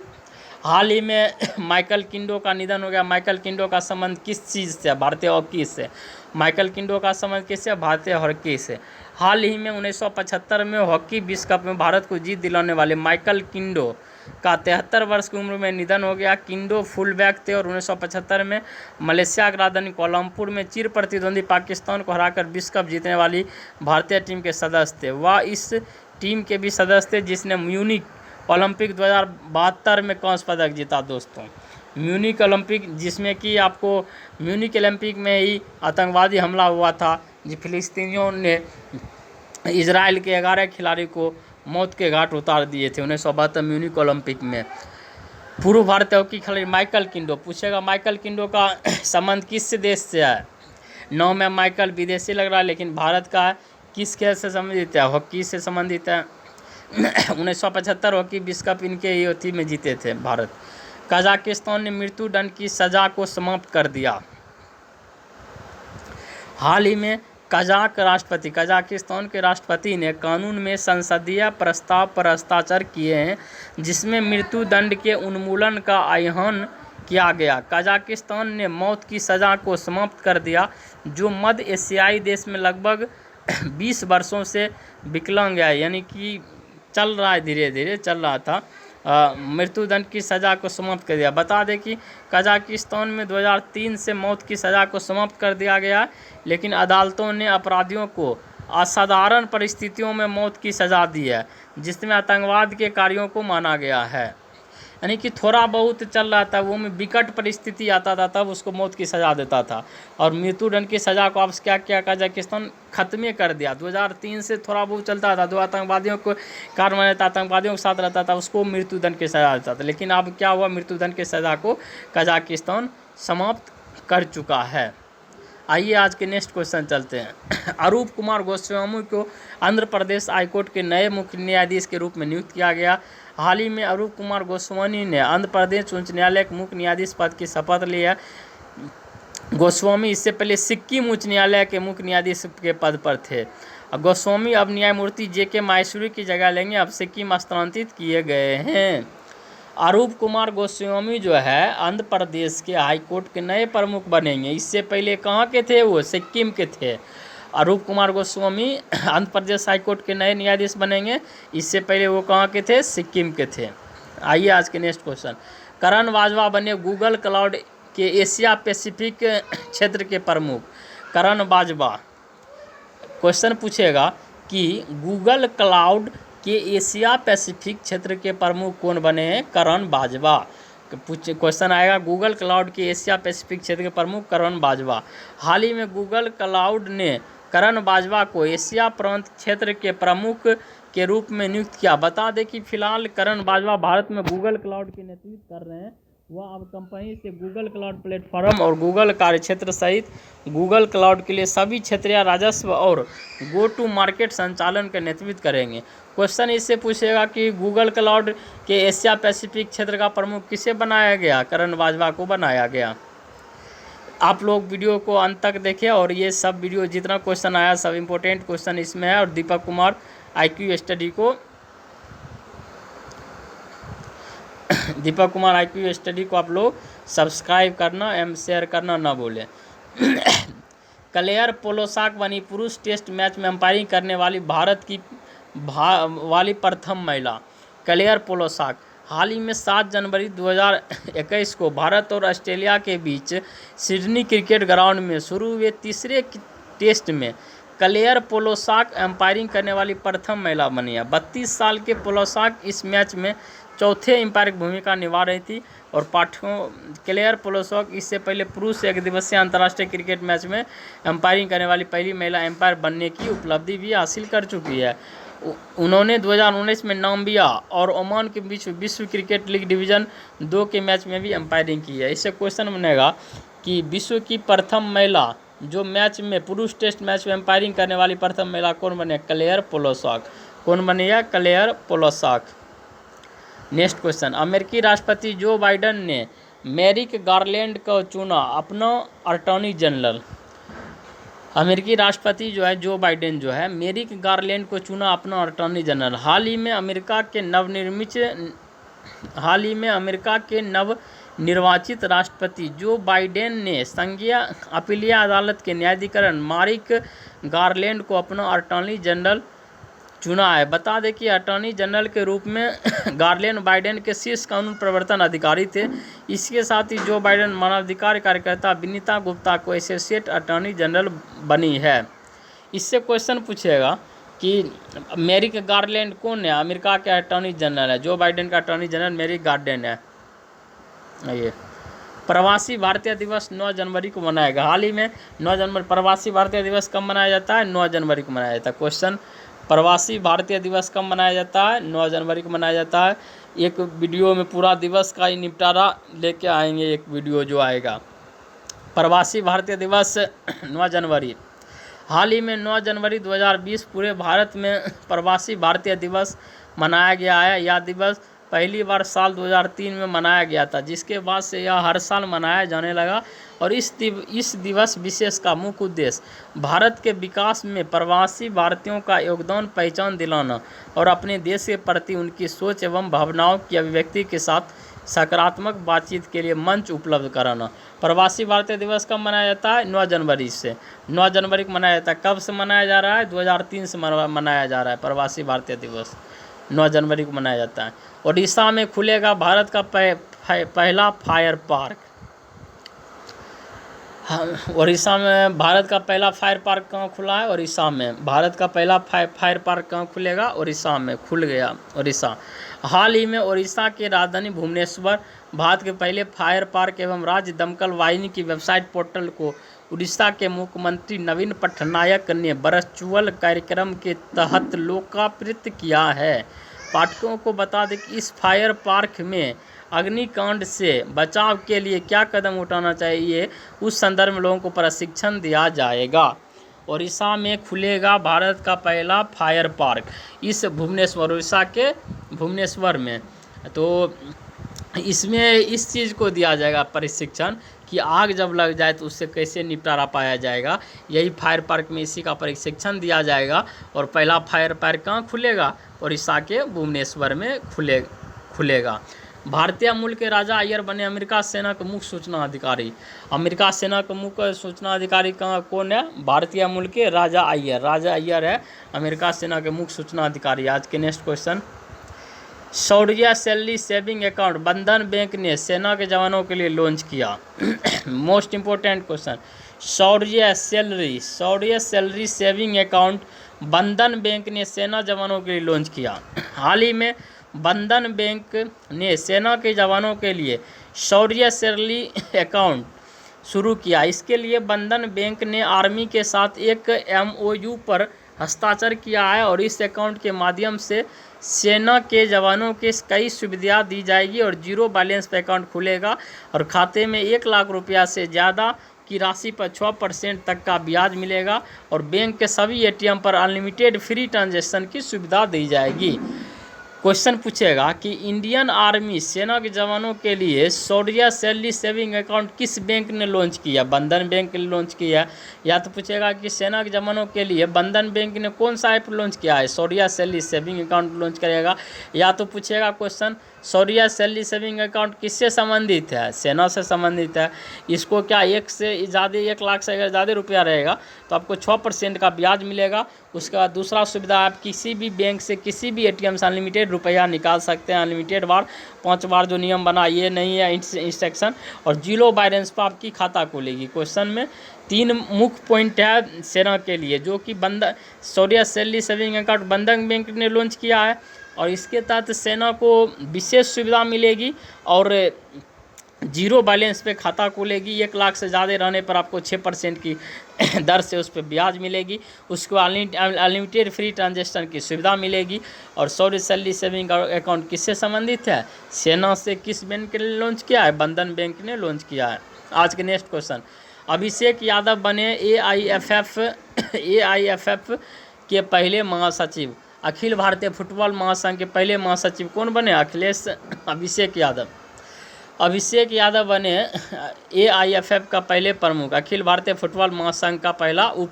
S1: हाल ही में माइकल किंडो का निधन हो गया। माइकल किंडो का संबंध किस चीज़ से? भारतीय हॉकी से। माइकल किंडो का संबंध किससे? भारतीय हॉकी से। हाल ही में 1975 में हॉकी विश्व कप में भारत को जीत दिलाने वाले माइकल किंडो का 73 वर्ष की उम्र में निधन हो गया। किंडो फुल बैक थे और 1975 में मलेशिया की राजधानी कोलंबपुर में चिर प्रतिद्वंदी पाकिस्तान को हराकर विश्व कप जीतने वाली भारतीय टीम के सदस्य थे। वह इस टीम के भी सदस्य थे जिसने म्यूनिक ओलंपिक 2072 में कांस्य पदक जीता। दोस्तों, म्यूनिक ओलंपिक, जिसमें कि आपको म्यूनिक ओलंपिक में ही आतंकवादी हमला हुआ था, जो फिलिस्तीनियों ने इजराइल के 11 खिलाड़ी को मौत के घाट उतार दिए थे 1972 म्यूनिक ओलंपिक में। पूर्व भारतीय हॉकी खिलाड़ी माइकल किंडो। पूछेगा माइकल किंडो का संबंध किस देश से है? नाम में माइकल विदेशी लग रहा है, लेकिन भारत का किस खेल से संबंधित है? हॉकी से संबंधित है। 1975 हॉकी विश्व कप इनके ही अथी में जीते थे भारत। कजाकिस्तान ने मृत्युदंड की सजा को समाप्त कर दिया। हाल ही में कजाकिस्तान के राष्ट्रपति ने कानून में संसदीय प्रस्ताव पर हस्ताक्षर किए हैं जिसमें मृत्युदंड के उन्मूलन का आह्वान किया गया। कजाकिस्तान ने मौत की सज़ा को समाप्त कर दिया, जो मध्य एशियाई देश में लगभग 20 वर्षों से विकलांग है, यानी कि चल रहा है, धीरे धीरे चल रहा था। मृत्युदंड की सज़ा को समाप्त कर दिया। बता दें कि कजाकिस्तान में 2003 से मौत की सज़ा को समाप्त कर दिया गया, लेकिन अदालतों ने अपराधियों को असाधारण परिस्थितियों में मौत की सज़ा दी है, जिसमें आतंकवाद के कार्यों को माना गया है। यानी कि थोड़ा बहुत चल रहा था, वो में विकट परिस्थिति आता था तब उसको मौत की सज़ा देता था। और मृत्युदंड की सज़ा को आप क्या क्या कजाकिस्तान ख़त्म कर दिया। 2003 से थोड़ा बहुत चलता था, जो आतंकवादियों को कार्य माना था, आतंकवादियों के साथ रहता था, उसको मृत्युदंड की सज़ा देता था। लेकिन अब क्या हुआ, मृत्युदंड की सज़ा को कजाकिस्तान समाप्त कर चुका है। आइए आज के नेक्स्ट क्वेश्चन चलते हैं। अरूप कुमार गोस्वामी को आंध्र प्रदेश हाईकोर्ट के नए मुख्य न्यायाधीश के रूप में नियुक्त किया गया। हाल ही में अरूप कुमार गोस्वामी ने आंध्र प्रदेश उच्च न्यायालय के मुख्य न्यायाधीश पद की शपथ ली है। गोस्वामी इससे पहले सिक्किम उच्च न्यायालय के मुख्य न्यायाधीश के पद पर थे। गोस्वामी अब न्यायमूर्ति JK माहेश्वरी की जगह लेंगे। अब सिक्किम स्थानांतरित किए गए हैं। अरूप कुमार गोस्वामी जो है आंध्र प्रदेश के हाईकोर्ट के नए प्रमुख बनेंगे। इससे पहले कहाँ के थे? वो सिक्किम के थे। अरूप कुमार गोस्वामी आंध्र प्रदेश हाईकोर्ट के नए न्यायाधीश बनेंगे। इससे पहले वो कहाँ के थे? सिक्किम के थे। आइए आज के नेक्स्ट क्वेश्चन। करण बाजवा बने गूगल क्लाउड के एशिया पैसिफिक क्षेत्र के प्रमुख। करण बाजवा। क्वेश्चन पूछेगा कि गूगल क्लाउड के एशिया पैसिफिक क्षेत्र के प्रमुख कौन बने हैं? करण बाजवा। क्वेश्चन आएगा गूगल क्लाउड के एशिया पैसिफिक क्षेत्र के प्रमुख करण बाजवा। हाल ही में गूगल क्लाउड ने करण बाजवा को एशिया प्रांत क्षेत्र के प्रमुख के रूप में नियुक्त किया। बता दें कि फिलहाल करण बाजवा भारत में गूगल क्लाउड के नेतृत्व कर रहे हैं। वह अब कंपनी से गूगल क्लाउड प्लेटफॉर्म और गूगल कार्यक्षेत्र सहित गूगल क्लाउड के लिए सभी क्षेत्रीय राजस्व और गो टू मार्केट संचालन का नेतृत्व करेंगे। क्वेश्चन इससे पूछेगा कि गूगल क्लाउड के एशिया पैसिफिक क्षेत्र का प्रमुख किसे बनाया गया? करण बाजवा को बनाया गया। आप लोग वीडियो को अंत तक देखें और ये सब वीडियो जितना क्वेश्चन आया सब इम्पोर्टेंट क्वेश्चन इसमें है। और दीपक कुमार IQ स्टडी को आप लोग सब्सक्राइब करना एवं शेयर करना ना भूलें। क्लेयर पोलोसाक बनी पुरुष टेस्ट मैच में अंपायरिंग करने वाली भारत की वाली प्रथम महिला। क्लेयर पोलोसाक हाल ही में 7 जनवरी 2021 को भारत और ऑस्ट्रेलिया के बीच सिडनी क्रिकेट ग्राउंड में शुरू हुए तीसरे टेस्ट में क्लेयर पोलोसाक अंपायरिंग करने वाली प्रथम महिला बनी है। 32 साल के पोलोसाक इस मैच में चौथे एम्पायर की भूमिका निभा रही थी। और पाठकों क्लेयर पोलोसॉक इससे पहले पुरुष एक दिवसीय अंतर्राष्ट्रीय क्रिकेट मैच में एम्पायरिंग करने वाली पहली महिला एम्पायर बनने की उपलब्धि भी हासिल कर चुकी है। उन्होंने 2019 में नाम्बिया और ओमान के बीच विश्व क्रिकेट लीग डिवीज़न 2 के मैच में भी एम्पायरिंग की है। इससे क्वेश्चन बनेगा कि विश्व की प्रथम महिला जो मैच में पुरुष टेस्ट मैच में एम्पायरिंग करने वाली प्रथम महिला कौन बने? क्लेयर पोलोसॉक। कौन बनी है? क्लेयर पोलोसॉक। नेक्स्ट क्वेश्चन, अमेरिकी राष्ट्रपति जो बाइडेन ने मेरिक गारलैंड को चुना अपना अटॉर्नी जनरल। अमेरिकी राष्ट्रपति जो है जो बाइडेन जो है मेरिक गारलैंड को चुना अपना अटॉर्नी जनरल। हाल ही में अमेरिका के नवनिर्वाचित राष्ट्रपति जो बाइडेन ने संघीय अपीलीय अदालत के न्यायाधीश मेरिक गारलैंड को अपना अटॉर्नी जनरल चुना है। बता दें कि अटॉर्नी जनरल के रूप में गारलैंड बाइडेन के शीर्ष कानून प्रवर्तन अधिकारी थे। इसके साथ ही जो बाइडेन मानवाधिकार कार्यकर्ता विनीता गुप्ता को एसोसिएट अटॉर्नी जनरल बनी है। इससे क्वेश्चन पूछेगा कि मेरिक गारलैंड कौन है? अमेरिका के अटॉर्नी जनरल है। जो बाइडेन का अटॉर्नी जनरल मेरिक गारलैंड है। ये प्रवासी भारतीय दिवस 9 जनवरी को मनाया गया। हाल ही में 9 जनवरी प्रवासी भारतीय दिवस कब मनाया जाता है? 9 जनवरी को मनाया जाता है। क्वेश्चन, प्रवासी भारतीय दिवस कब मनाया जाता है? 9 जनवरी को मनाया जाता है। एक वीडियो में पूरा दिवस का ही निपटारा लेके आएंगे, एक वीडियो जो आएगा। प्रवासी भारतीय दिवस 9 जनवरी। हाल ही में 9 जनवरी 2020 पूरे भारत में प्रवासी भारतीय दिवस मनाया गया है। यह दिवस पहली बार साल 2003 में मनाया गया था, जिसके बाद से यह हर साल मनाया जाने लगा। और इस दिवस विशेष का मुख्य उद्देश्य भारत के विकास में प्रवासी भारतीयों का योगदान पहचान दिलाना और अपने देश के प्रति उनकी सोच एवं भावनाओं की अभिव्यक्ति के साथ सकारात्मक बातचीत के लिए मंच उपलब्ध कराना। प्रवासी भारतीय दिवस कब मनाया जाता है? 9 जनवरी से। 9 जनवरी को मनाया जाता है। कब से मनाया जा रहा है? 2003 से मनाया जा रहा है। प्रवासी भारतीय दिवस 9 जनवरी को मनाया जाता है। ओडिशा में खुलेगा भारत का पहला फायर पार्क। ओडिशा में भारत का पहला फायर पार्क कहाँ खुला है? ओडिशा में। भारत का पहला फायर पार्क कहाँ खुलेगा? ओडिशा में खुल गया। ओडिशा। हाल ही में ओडिशा के राजधानी भुवनेश्वर भारत के पहले फायर पार्क एवं राज्य दमकल वाहिनी की वेबसाइट पोर्टल को उड़ीसा के मुख्यमंत्री नवीन पटनायक ने वर्चुअल कार्यक्रम के तहत लोकार्पित किया है। पाठकों को बता दें कि इस फायर पार्क में अग्निकांड से बचाव के लिए क्या कदम उठाना चाहिए, उस संदर्भ में लोगों को प्रशिक्षण दिया जाएगा। ओडिशा में खुलेगा भारत का पहला फायर पार्क, इस भुवनेश्वर, उड़ीसा के भुवनेश्वर में। तो इसमें इस चीज़ को दिया जाएगा प्रशिक्षण कि आग जब लग जाए तो उससे कैसे निपटारा पाया जाएगा। यही फायर पार्क में इसी का प्रशिक्षण दिया जाएगा। और पहला फायर पार्क कहाँ खुलेगा? ओडिशा के भुवनेश्वर में खुलेगा। भारतीय मूल के राजा अय्यर बने अमेरिका सेना के मुख्य सूचना अधिकारी। अमेरिका सेना के मुख्य सूचना अधिकारी कौन है? भारतीय मूल के राजा अय्यर। राजा अय्यर है अमेरिका सेना के मुख्य सूचना अधिकारी। आज के नेक्स्ट क्वेश्चन, शौर्य सैलरी सेविंग अकाउंट बंधन बैंक ने सेना के जवानों के लिए लॉन्च किया। मोस्ट इंपोर्टेंट क्वेश्चन, शौर्य सैलरी सेविंग अकाउंट बंधन बैंक ने सेना जवानों के लिए लॉन्च किया। हाल ही में बंधन बैंक ने सेना के जवानों के लिए शौर्य सैलरी अकाउंट शुरू किया। इसके लिए बंधन बैंक ने आर्मी के साथ एक MOU पर हस्ताक्षर किया है और इस अकाउंट के माध्यम से सेना के जवानों के कई सुविधाएं दी जाएगी और 0 बैलेंस पे अकाउंट खुलेगा और खाते में 1 लाख रुपया से ज़्यादा की राशि पर 6% तक का ब्याज मिलेगा और बैंक के सभी ATM पर अनलिमिटेड फ्री ट्रांजैक्शन की सुविधा दी जाएगी। क्वेश्चन पूछेगा कि इंडियन आर्मी सेना के जवानों के लिए शौर्य सैलरी सेविंग अकाउंट किस बैंक ने लॉन्च किया? बंधन बैंक ने लॉन्च किया। या तो पूछेगा कि सेना के जवानों के लिए बंधन बैंक ने कौन सा ऐप लॉन्च किया है? शौर्य सैलरी सेविंग अकाउंट लॉन्च करेगा। या तो पूछेगा क्वेश्चन, शौर्य सैलरी सेविंग अकाउंट किससे संबंधित है? सेना से संबंधित है। इसको क्या 1 लाख से अगर ज़्यादा रुपया रहेगा तो आपको 6% का ब्याज मिलेगा। उसके बाद दूसरा सुविधा, आप किसी भी बैंक से किसी भी ATM से अनलिमिटेड रुपया निकाल सकते हैं। अनलिमिटेड बार 5 बार जो नियम बना ये नहीं है इंस्ट्रक्शन। और 0 बैलेंस पर आपकी खाता खुलेगी। क्वेश्चन में 3 मुख्य पॉइंट है सेना के लिए, जो कि शौर्य सैलरी सेविंग अकाउंट बंधन बैंक ने लॉन्च किया है और इसके तहत सेना को विशेष सुविधा मिलेगी और 0 बैलेंस पे खाता खोलेगी। 1 लाख से ज़्यादा रहने पर आपको 6% की दर से उस पर ब्याज मिलेगी। उसको अनलिमिटेड फ्री ट्रांजेक्शन की सुविधा मिलेगी। और सौर्य सैलरी सेविंग अकाउंट किससे संबंधित है? सेना से। किस बैंक ने लॉन्च किया है? बंधन बैंक ने लॉन्च किया है। आज के नेक्स्ट क्वेश्चन, अभिषेक यादव बने AIFF के पहले महासचिव। अखिल भारतीय फुटबॉल महासंघ के पहले महासचिव कौन बने? अभिषेक यादव। अभिषेक यादव बने AIFF का पहले प्रमुख, अखिल भारतीय फुटबॉल महासंघ का पहला उप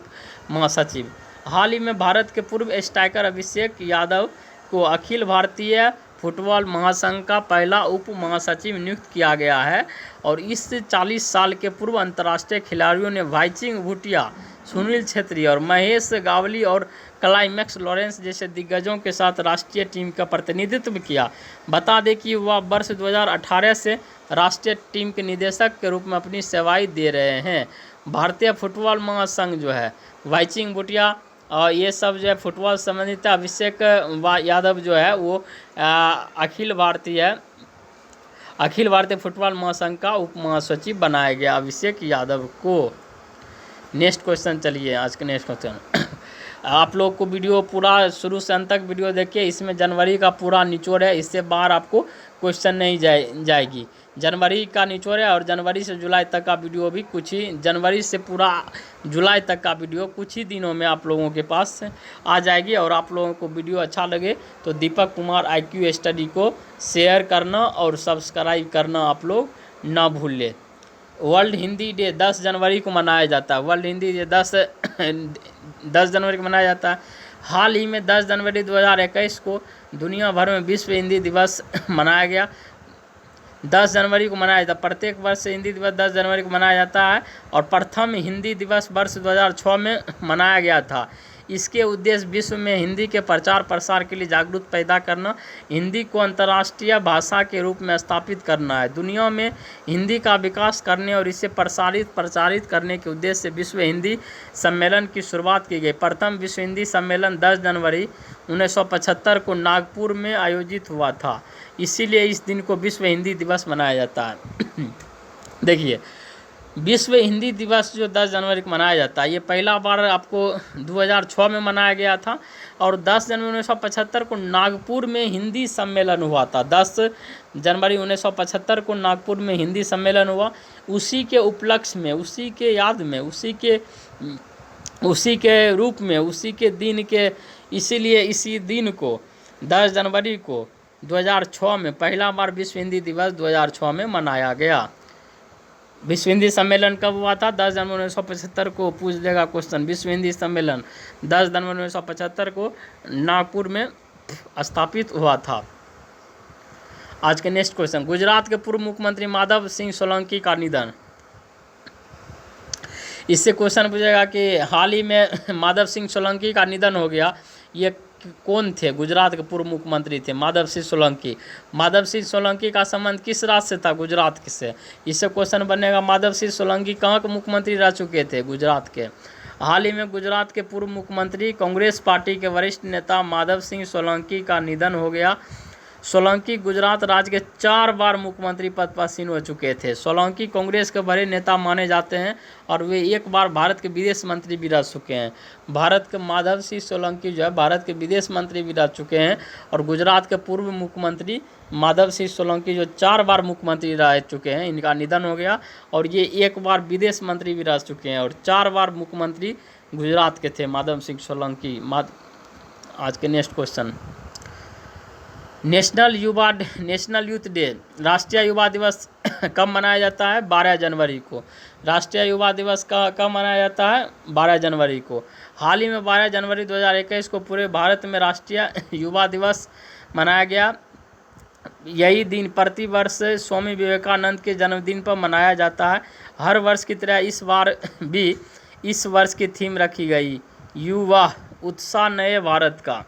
S1: महासचिव। हाल ही में भारत के पूर्व स्ट्राइकर अभिषेक यादव को अखिल भारतीय फुटबॉल महासंघ का पहला उप महासचिव नियुक्त किया गया है। और इस 40 साल के पूर्व अंतर्राष्ट्रीय खिलाड़ियों ने वाइचिंग भूटिया, सुनील छेत्री और महेश गावली और क्लाइमैक्स लॉरेंस जैसे दिग्गजों के साथ राष्ट्रीय टीम का प्रतिनिधित्व किया। बता दें कि वह वर्ष 2018 से राष्ट्रीय टीम के निदेशक के रूप में अपनी सेवाएं दे रहे हैं। भारतीय फुटबॉल महासंघ जो है, वाइचिंग भूटिया और ये सब जो है फुटबॉल संबंधित है। अभिषेक यादव जो है वो अखिल भारतीय फुटबॉल महासंघ का उप महासचिव बनाया गया अभिषेक यादव को। नेक्स्ट क्वेश्चन, चलिए आज के नेक्स्ट क्वेश्चन। आप लोग को वीडियो पूरा शुरू से अंत तक वीडियो देखिए, इसमें जनवरी का पूरा निचोड़ है, इससे बाहर आपको क्वेश्चन नहीं जाएगी। जनवरी का निचोड़ है और जनवरी से जुलाई तक का वीडियो भी जनवरी से पूरा जुलाई तक का वीडियो कुछ ही दिनों में आप लोगों के पास आ जाएगी। और आप लोगों को वीडियो अच्छा लगे तो दीपक कुमार IQ स्टडी को शेयर करना और सब्सक्राइब करना आप लोग ना भूलें। वर्ल्ड हिंदी डे 10 जनवरी को मनाया जाता है। वर्ल्ड हिंदी डे 10 जनवरी को मनाया जाता है। हाल ही में 10 जनवरी 2021 को दुनिया भर में विश्व हिंदी दिवस मनाया गया। 10 जनवरी को मनाया जाता है। प्रत्येक वर्ष हिंदी दिवस 10 जनवरी को मनाया जाता है और प्रथम हिंदी दिवस वर्ष 2006 में मनाया गया था। इसके उद्देश्य विश्व में हिंदी के प्रचार प्रसार के लिए जागरूकता पैदा करना, हिंदी को अंतर्राष्ट्रीय भाषा के रूप में स्थापित करना है। दुनिया में हिंदी का विकास करने और इसे प्रचारित करने के उद्देश्य से विश्व हिंदी सम्मेलन की शुरुआत की गई। प्रथम विश्व हिंदी सम्मेलन 10 जनवरी 1975 को नागपुर में आयोजित हुआ था, इसीलिए इस दिन को विश्व हिंदी दिवस मनाया जाता है। देखिए, विश्व हिंदी दिवस जो 10 जनवरी को मनाया जाता है, ये पहला बार आपको 2006 में मनाया गया था और 10 जनवरी 1975 को नागपुर में हिंदी सम्मेलन हुआ था। 10 जनवरी 1975 को नागपुर में हिंदी सम्मेलन हुआ। उसी के उपलक्ष्य में, उसी के याद में, उसी के रूप में, उसी के दिन के, इसीलिए इसी दिन को 10 जनवरी को 2006 में पहला बार विश्व हिंदी दिवस 2006 में मनाया गया। विश्व हिंदी सम्मेलन कब हुआ था? 10 जनवरी 1975 को। पूछ देगा क्वेश्चन, विश्व हिंदी सम्मेलन 10 जनवरी 1975 को नागपुर में स्थापित हुआ था। आज के नेक्स्ट क्वेश्चन, गुजरात के पूर्व मुख्यमंत्री माधव सिंह सोलंकी का निधन। इससे क्वेश्चन पूछेगा कि हाल ही में माधव सिंह सोलंकी का निधन हो गया, ये कौन थे? गुजरात के पूर्व मुख्यमंत्री थे माधव सिंह सोलंकी। माधव सिंह सोलंकी का संबंध किस राज्य से था? गुजरात से। इससे क्वेश्चन बनेगा माधव सिंह सोलंकी कहाँ के मुख्यमंत्री रह चुके थे? गुजरात के। हाल ही में गुजरात के पूर्व मुख्यमंत्री कांग्रेस पार्टी के वरिष्ठ नेता माधव सिंह सोलंकी का निधन हो गया। सोलंकी गुजरात राज्य के 4 बार मुख्यमंत्री पद पर आसीन हो चुके थे। सोलंकी कांग्रेस के बड़े नेता माने जाते हैं और वे एक बार भारत के विदेश मंत्री भी रह चुके हैं। भारत के माधव सिंह सोलंकी जो है भारत के विदेश मंत्री भी रह चुके हैं और गुजरात के पूर्व मुख्यमंत्री माधव सिंह सोलंकी जो 4 बार मुख्यमंत्री रह चुके हैं, इनका निधन हो गया और ये एक बार विदेश मंत्री भी रह चुके हैं और 4 बार मुख्यमंत्री गुजरात के थे माधव सिंह सोलंकी। आज के next question, national youth day, राष्ट्रीय युवा दिवस कब मनाया जाता है? 12 जनवरी को। राष्ट्रीय युवा दिवस कब मनाया जाता है? 12 जनवरी को। हाल ही में 12 जनवरी 2021 को पूरे भारत में राष्ट्रीय युवा दिवस मनाया गया। यही दिन प्रतिवर्ष स्वामी विवेकानंद के जन्मदिन पर मनाया जाता है। हर वर्ष की तरह इस बार भी इस वर्ष की थीम रखी गई, युवा उत्साह नए भारत का।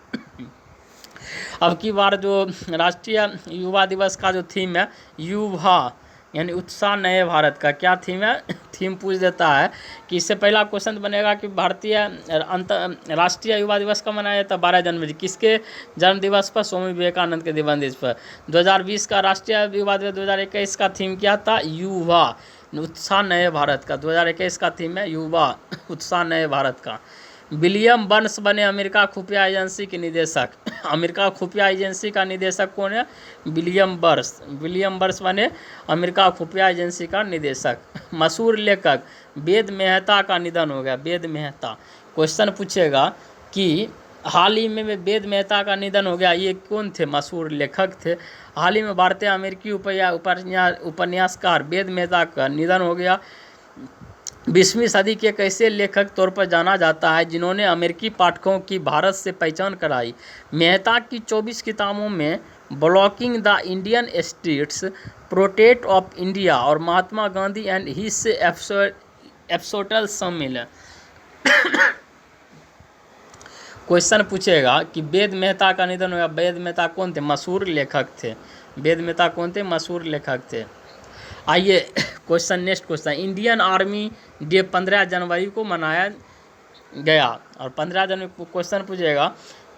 S1: अब की बार जो राष्ट्रीय युवा दिवस का जो थीम है युवा यानी उत्साह नए भारत का क्या थीम है? थीम पूछ देता है कि इससे पहला क्वेश्चन बनेगा कि भारतीय राष्ट्रीय युवा दिवस कब मनाया जाता है? 12 जनवरी। किसके जन्म दिवस पर? स्वामी विवेकानंद के जन्म दिवस पर। 2020 का राष्ट्रीय युवा दिवस 2021 का थीम क्या था? युवा उत्साह नए भारत का। 2021 का थीम है युवा उत्साह नए भारत का। विलियम बर्न्स बने अमेरिका खुफिया एजेंसी के निदेशक। अमेरिका खुफिया एजेंसी का निदेशक कौन है? William Burns. विलियम बर्न्स बने अमेरिका खुफिया एजेंसी का निदेशक। मशहूर लेखक वेद मेहता का निधन हो गया। वेद मेहता। क्वेश्चन पूछेगा कि हाल ही में वेद मेहता का निधन हो गया, ये कौन थे? मशहूर लेखक थे। हाल ही में भारतीय अमेरिकी उपन्यासकार वेद मेहता का निधन हो गया। 20वीं सदी के एक ऐसे लेखक तौर पर जाना जाता है जिन्होंने अमेरिकी पाठकों की भारत से पहचान कराई। मेहता की 24 किताबों में blocking the Indian states, protest of India और महात्मा गांधी एंड हिज एपिसोडल शामिल है। क्वेश्चन पूछेगा कि वेद मेहता का निधन हुआ। वेद मेहता कौन थे? मशहूर लेखक थे। वेद मेहता कौन थे? मशहूर लेखक थे। आइए question, next question. Indian army day 15 जनवरी को मनाया गया। और 15 जनवरी को क्वेश्चन पूछेगा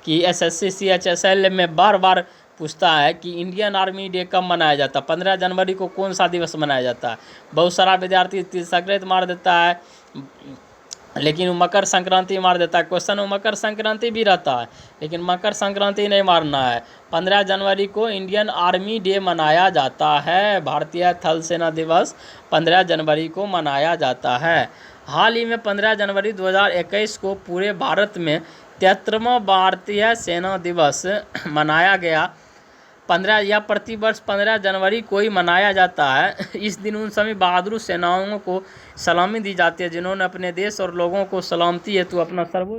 S1: कि SSC CHSL में बार बार पूछता है कि इंडियन आर्मी डे कब मनाया जाता है? 15 जनवरी को कौन सा दिवस मनाया जाता है? बहुत सारा विद्यार्थी तिल संक्रांति मार देता है, लेकिन वो मकर संक्रांति मार देता है। क्वेश्चन वो मकर संक्रांति भी रहता है, लेकिन मकर संक्रांति नहीं मारना है। 15 जनवरी को इंडियन आर्मी डे मनाया जाता है। भारतीय थल सेना दिवस 15 जनवरी को मनाया जाता है। हाल ही में 15 जनवरी 2021 को पूरे भारत में 73वां भारतीय सेना दिवस मनाया गया। 15 या प्रतिवर्ष 15 जनवरी को ही मनाया जाता है। इस दिन उन सभी बहादुर सेनाओं को सलामी दी जाती है जिन्होंने अपने देश और लोगों को सलामती हेतु अपना जान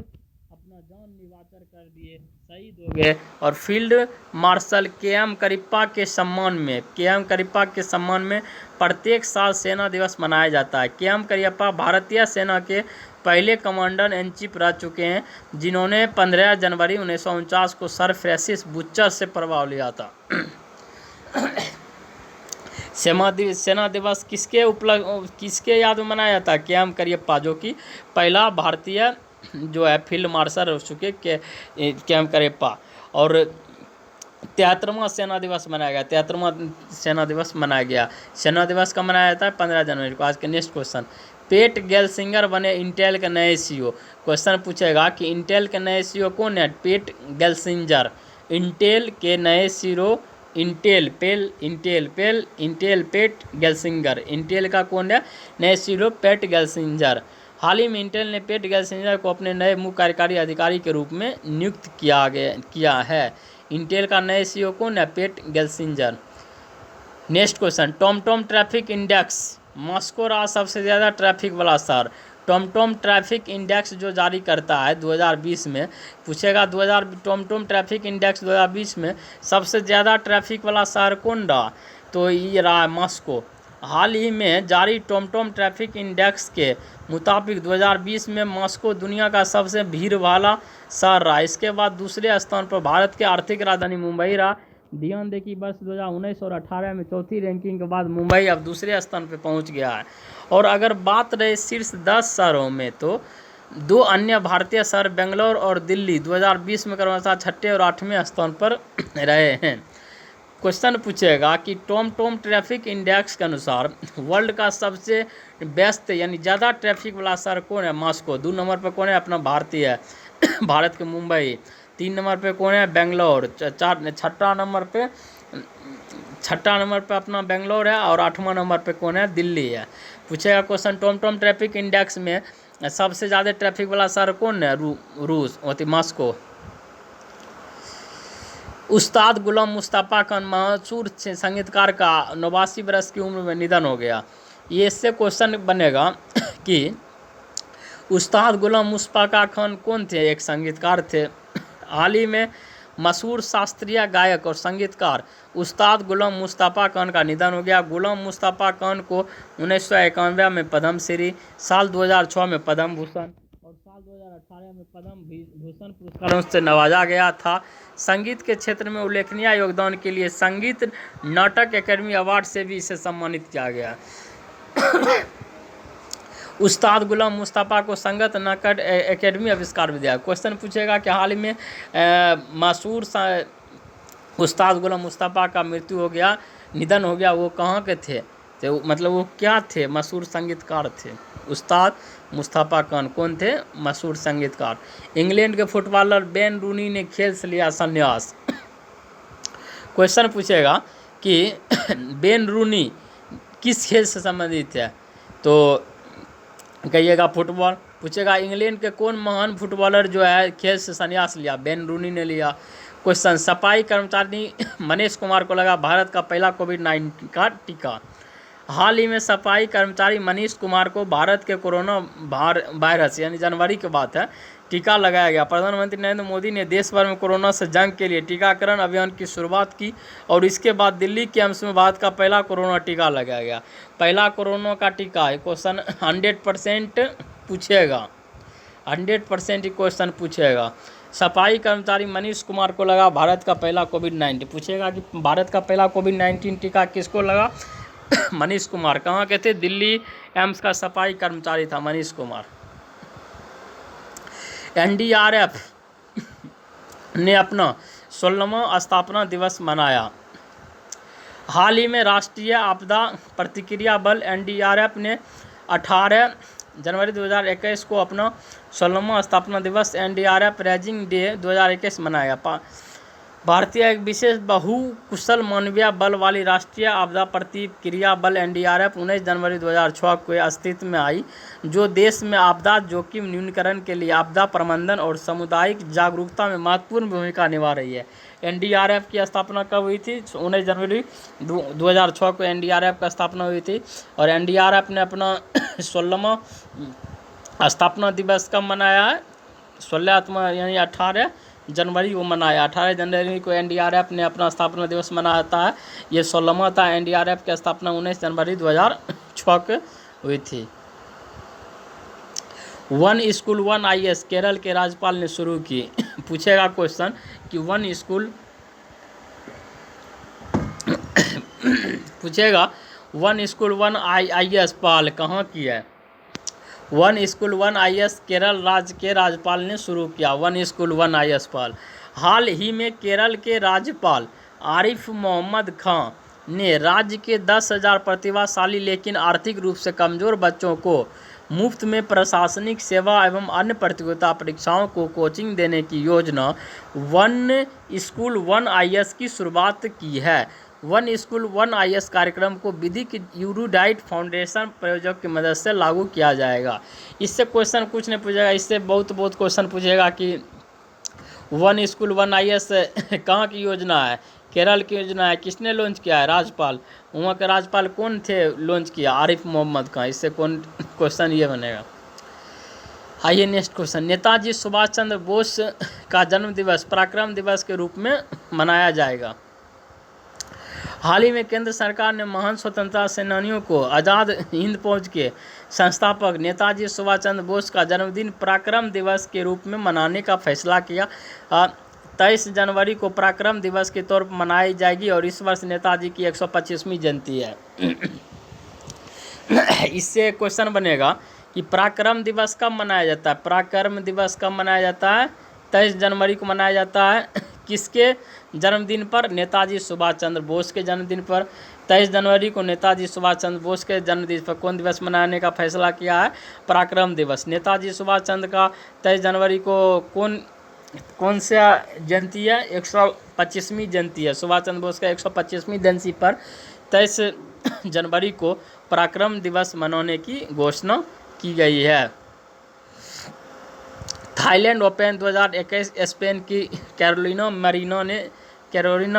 S1: निछावर कर दिए, शहीद हो गए। और फील्ड मार्शल KM करिप्पा के सम्मान में प्रत्येक साल सेना दिवस मनाया जाता है। KM करिप्पा भारतीय सेना के पहले कमांडर इन चीफ रह चुके हैं जिन्होंने 15 जनवरी 1949 को सर फ्रैंसिस बुचर से प्रभाव लिया था। सेना दिवस किसके याद में मनाया जाता है? KM करिप्पा, जो कि पहला भारतीय जो है फील्ड मार्शल हो चुके KM करिप्पा। और 73वां सेना दिवस मनाया गया। 73वां सेना दिवस मनाया गया। सेना दिवस कब मनाया जाता है? 15 जनवरी को। आज के नेक्स्ट क्वेश्चन। पेट गेल्सिंगर बने इंटेल के नए CEO। क्वेश्चन पूछेगा कि इंटेल के नए CEO कौन है? पेट गेल्सिंजर। इंटेल के नए CEO इंटेल पेट गेल्सिंगर। इंटेल का कौन है नए CEO? पेट गेल्सिंजर। हाल ही में इंटेल ने पेट गेल्सिंजर को अपने नए मुख्य कार्यकारी अधिकारी के रूप में नियुक्त किया है। इंटेल का नए CEO कौन है? Pat Gelsinger. Next question. TomTom traffic index. Moscow रहा सबसे ज़्यादा ट्रैफिक वाला शहर। टॉमटॉम ट्रैफिक इंडेक्स जो जारी करता है 2020 में, पूछेगा टॉमटॉम ट्रैफिक इंडेक्स 2020 में सबसे ज़्यादा ट्रैफिक वाला शहर कौन रहा? तो ये रहा मॉस्को। हाल ही में जारी टॉमटॉम ट्रैफिक इंडेक्स के मुताबिक 2020 में मॉस्को दुनिया का सबसे भीड़ वाला शहर रहा। इसके बाद दूसरे स्थान पर भारत के आर्थिक राजधानी मुंबई रहा। ध्यान दें कि वर्ष 2019 और 18 में चौथी रैंकिंग के बाद मुंबई अब दूसरे स्थान पर पहुंच गया है। और अगर बात रहे शीर्ष 10 शहरों में, तो 2 अन्य भारतीय शहर बेंगलोर और दिल्ली 2020 में क्रमशः 6ठे और 8वें स्थान पर रहे हैं। क्वेश्चन पूछेगा कि टॉमटॉम ट्रैफिक इंडेक्स के अनुसार वर्ल्ड का सबसे व्यस्त यानी ज़्यादा ट्रैफिक वाला शहर कौन है? मॉस्को। 2 नंबर पर कौन है? अपना भारतीय भारत के मुंबई। 3 नंबर पे कौन है? बेंगलोर। छठा नंबर पे अपना बेंगलोर है। और 8वां नंबर पे कौन है? दिल्ली है। पूछेगा क्वेश्चन टॉमटॉम ट्रैफिक इंडेक्स में सबसे ज़्यादा ट्रैफिक वाला शहर कौन है? रूस होती मॉस्को। उस्ताद गुलाम मुस्तफ़ा खान मशहूर संगीतकार का 89 वर्ष की उम्र में निधन हो गया। ये इससे क्वेश्चन बनेगा कि उस्ताद गुलाम मुस्तफ़ा खान कौन थे? एक संगीतकार थे। हाल ही में मशहूर शास्त्रीय गायक और संगीतकार उस्ताद गुलाम मुस्तफ़ा खान का निधन हो गया। गुलाम मुस्तफ़ा खान को 1991 में पद्मश्री, साल 2006 में पद्म भूषण और साल 2018 में पद्म भूषण पुरस्कारों से नवाजा गया था। संगीत के क्षेत्र में उल्लेखनीय योगदान के लिए संगीत नाटक अकेडमी अवार्ड से भी इसे सम्मानित किया गया। उस्ताद गुलाम मुस्तफ़ा को संगीत नाटक अकेडमी आविष्कार भी दिया। क्वेश्चन पूछेगा कि हाल ही में मशहूर उस्ताद गुलाम मुस्तफ़ा का मृत्यु हो गया, निधन हो गया, वो कहाँ के थे? तो मतलब वो क्या थे? मशहूर संगीतकार थे। उस्ताद मुस्तफ़ा खान कौन थे? मशहूर संगीतकार। इंग्लैंड के फुटबॉलर बेन रूनी ने खेल से लिया संन्यास। क्वेश्चन पूछेगा कि बेन रूनी किस खेल से संबंधित है? तो कहिएगा फुटबॉल। पूछेगा इंग्लैंड के कौन महान फुटबॉलर जो है खेल से संन्यास लिया? बेन रूनी ने लिया। क्वेश्चन सफाई कर्मचारी मनीष कुमार को लगा भारत का पहला कोविड-19 का टीका। हाल ही में सफाई कर्मचारी मनीष कुमार को भारत के कोरोना वायरस यानी जनवरी के बाद है टीका लगाया गया। प्रधानमंत्री नरेंद्र मोदी ने देश भर में कोरोना से जंग के लिए टीकाकरण अभियान की शुरुआत की और इसके बाद दिल्ली के एम्स में भारत का पहला कोरोना टीका लगाया गया। पहला कोरोना का टीका है। क्वेश्चन 100% पूछेगा, 100% क्वेश्चन पूछेगा। सफाई कर्मचारी मनीष कुमार को लगा भारत का पहला कोविड-19। पूछेगा कि भारत का पहला कोविड-19 टीका किसको लगा? मनीष कुमार। कहाँ के थे? दिल्ली एम्स का सफाई कर्मचारी था मनीष कुमार। एनडीआरएफ ने अपना 16वां स्थापना दिवस मनाया। हाल ही में राष्ट्रीय आपदा प्रतिक्रिया बल एनडीआरएफ ने 18 जनवरी 2021 को अपना 16वां स्थापना दिवस एनडीआरएफ राइजिंग डे 2021 मनाया। भारतीय एक विशेष बहुकुशल मानवीय बल वाली राष्ट्रीय आपदा प्रतिक्रिया बल एनडीआरएफ 19 जनवरी 2006 को अस्तित्व में आई, जो देश में आपदा जोखिम न्यूनीकरण के लिए आपदा प्रबंधन और सामुदायिक जागरूकता में महत्वपूर्ण भूमिका निभा रही है। एनडीआरएफ की स्थापना कब हुई थी? 19 जनवरी 2006 को एनडीआरएफ का स्थापना हुई थी और एनडीआरएफ ने अपना 16वां स्थापना दिवस कब मनाया है? 16वां यानी 18 जनवरी को मनाया। 18 जनवरी को एनडीआरएफ ने अपना स्थापना दिवस मनाता है। ये 16वां था। एनडीआरएफ की स्थापना 19 जनवरी 2006 को हुई थी। One school one IAS Kerala के राज्यपाल ने शुरू की। पूछेगा क्वेश्चन कि वन स्कूल पूछेगा वन स्कूल वन आईएएस पहल कहाँ की है? One school one IAS Kerala राज्य के राज्यपाल ने शुरू किया। वन स्कूल वन आईएएस पहल हाल ही में केरल के राज्यपाल आरिफ मोहम्मद खान ने राज्य के 10,000 प्रतिभाशाली लेकिन आर्थिक रूप से कमजोर बच्चों को मुफ्त में प्रशासनिक सेवा एवं अन्य प्रतियोगिता परीक्षाओं को कोचिंग देने की योजना वन स्कूल वन आईएएस की शुरुआत की है। वन स्कूल वन आईएएस कार्यक्रम को विधि की यूरोडाइट फाउंडेशन प्रयोजक की मदद से लागू किया जाएगा। इससे क्वेश्चन कुछ नहीं पूछेगा, इससे बहुत क्वेश्चन पूछेगा कि वन स्कूल वन आईएएस कहाँ की योजना है? केरल की योजना है। किसने लॉन्च किया है? राज्यपाल। वहाँ के राज्यपाल कौन थे लॉन्च किया? आरिफ मोहम्मद खान। इससे कौन क्वेश्चन ये बनेगा। आइए नेक्स्ट क्वेश्चन। नेताजी सुभाष चंद्र बोस का जन्म दिवस पराक्रम दिवस के रूप में मनाया जाएगा। हाल ही में केंद्र सरकार ने महान स्वतंत्रता सेनानियों को आज़ाद हिंद फौज के संस्थापक नेताजी सुभाष चंद्र बोस का जन्मदिन पराक्रम दिवस के रूप में मनाने का फैसला किया। 23 जनवरी को पराक्रम दिवस के तौर पर मनाई जाएगी और इस वर्ष नेताजी की 125वीं जयंती है। इससे क्वेश्चन बनेगा कि पराक्रम दिवस कब मनाया जाता है? पराक्रम दिवस कब मनाया जाता है? 23 जनवरी को मनाया जाता है। किसके जन्मदिन पर? नेताजी सुभाष चंद्र बोस के जन्मदिन पर। 23 जनवरी को नेताजी सुभाष चंद्र बोस के जन्मदिन पर कौन दिवस मनाने का फैसला किया है? पराक्रम दिवस। नेताजी सुभाष चंद्र का 23 जनवरी को कौन सा जयंती है? 125वीं जयंती है। सुभाष चंद्र बोस का 125वीं जयंती पर 23 जनवरी को पराक्रम दिवस मनाने की घोषणा की गई है। थाईलैंड ओपन 2021 स्पेन की कैरोलिना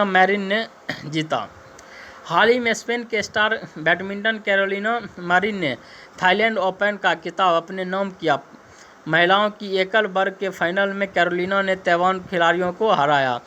S1: मैरिन ने जीता। हाल ही में स्पेन के स्टार बैडमिंटन कैरोलिना मैरिन ने थाईलैंड ओपन का खिताब अपने नाम किया। महिलाओं की एकल वर्ग के फाइनल में कैरोलिना ने ताइवान खिलाड़ियों को हराया।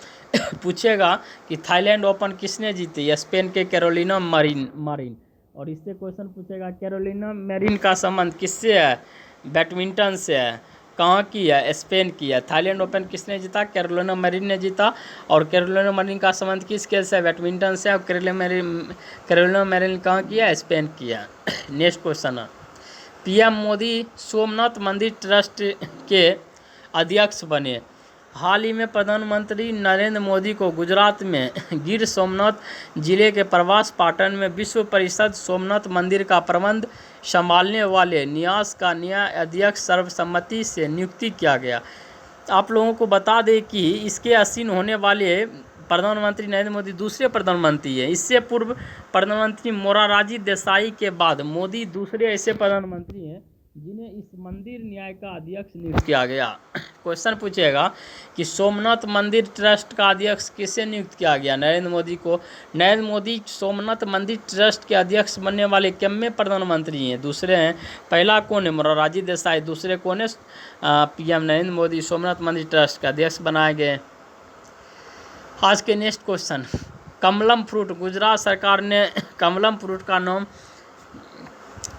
S1: पूछेगा कि थाईलैंड ओपन किसने जीती? स्पेन के कैरोलिना मैरिन। और इससे क्वेश्चन पूछेगा कैरोलिना मैरिन का संबंध किससे है? बैडमिंटन से है। कहाँ की है? स्पेन की है। थाईलैंड ओपन किसने जीता? कैरोलिना मैरिन ने जीता। और कैरोलिना मैरिन का संबंध किस खेल से? बैडमिंटन से। और कैरोलिना मैरिन कहाँ की है? स्पेन की है। नेक्स्ट क्वेश्चन है, पीएम मोदी सोमनाथ मंदिर ट्रस्ट के अध्यक्ष बने। हाल ही में प्रधानमंत्री नरेंद्र मोदी को गुजरात में गिर सोमनाथ जिले के प्रवास पाटन में विश्व परिषद सोमनाथ मंदिर का प्रबंध संभालने वाले न्यास का नया अध्यक्ष सर्वसम्मति से नियुक्ति किया गया। आप लोगों को बता दें कि इसके असीन होने वाले प्रधानमंत्री नरेंद्र मोदी दूसरे प्रधानमंत्री हैं। इससे पूर्व प्रधानमंत्री मोरारजी देसाई के बाद मोदी दूसरे ऐसे प्रधानमंत्री हैं जिन्हें इस मंदिर न्याय का अध्यक्ष नियुक्त किया गया। क्वेश्चन पूछेगा कि सोमनाथ मंदिर ट्रस्ट का अध्यक्ष किसे नियुक्त किया गया? नरेंद्र मोदी को। नरेंद्र मोदी सोमनाथ मंदिर ट्रस्ट के अध्यक्ष बनने वाले कितने प्रधानमंत्री हैं? दूसरे हैं। पहला कौन है? मोरारजी देसाई। दूसरे कौन है? पीएम नरेंद्र मोदी सोमनाथ मंदिर ट्रस्ट का अध्यक्ष बनाए गए। आज के next question, Kamalam fruit, Gujarat सरकार ने कमलम फ्रूट का नाम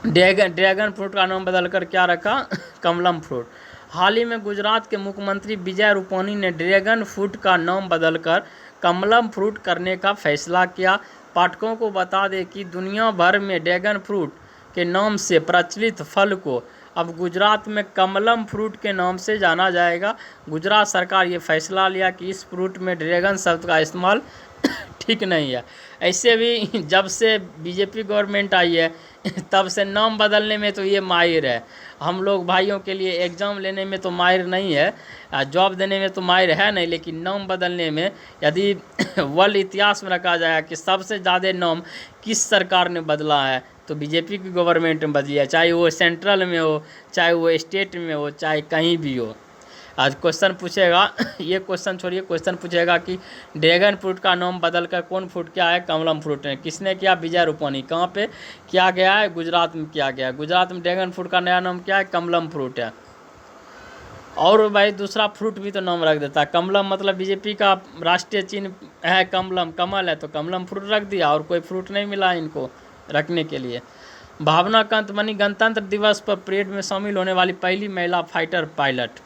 S1: ड्रैगन फ्रूट का नाम बदलकर क्या रखा? कमलम फ्रूट। हाल ही में गुजरात के मुख्यमंत्री विजय रूपानी ने ड्रैगन फ्रूट का नाम बदलकर कमलम फ्रूट करने का फैसला किया। पाठकों को बता दें कि दुनिया भर में ड्रैगन फ्रूट के नाम से प्रचलित फल को अब गुजरात में कमलम फ्रूट के नाम से जाना जाएगा। गुजरात सरकार ये फैसला लिया कि इस फ्रूट में ड्रैगन शब्द का इस्तेमाल ठीक नहीं है। ऐसे भी जब से बीजेपी गवर्नमेंट आई है तब से नाम बदलने में तो ये माहिर है। हम लोग भाइयों के लिए एग्ज़ाम लेने में तो माहिर नहीं है, जॉब देने में तो माहिर है नहीं, लेकिन नाम बदलने में यदि वर्ल्ड इतिहास में रखा जाए कि सबसे ज़्यादा नाम किस सरकार ने बदला है तो बीजेपी की गवर्नमेंट में बदली है, चाहे वो सेंट्रल में हो, चाहे वो स्टेट में हो, चाहे कहीं भी हो। आज क्वेश्चन पूछेगा, ये क्वेश्चन छोड़िए, क्वेश्चन पूछेगा कि ड्रैगन फ्रूट का नाम बदलकर कौन फ्रूट क्या है? कमलम फ्रूट है। किसने किया? विजय रूपानी। कहाँ पे किया गया है? गुजरात में किया गया है। गुजरात में ड्रैगन फ्रूट का नया नाम क्या है? कमलम फ्रूट है। और भाई दूसरा फ्रूट भी तो नाम रख देता है। कमलम मतलब बीजेपी का राष्ट्रीय चिन्ह है कमलम, कमल है, तो कमलम फ्रूट रख दिया और कोई फ्रूट नहीं मिला इनको रखने के लिए। भावना कंत बनी गणतंत्र दिवस पर परेड में शामिल होने वाली पहली महिला फाइटर पायलट।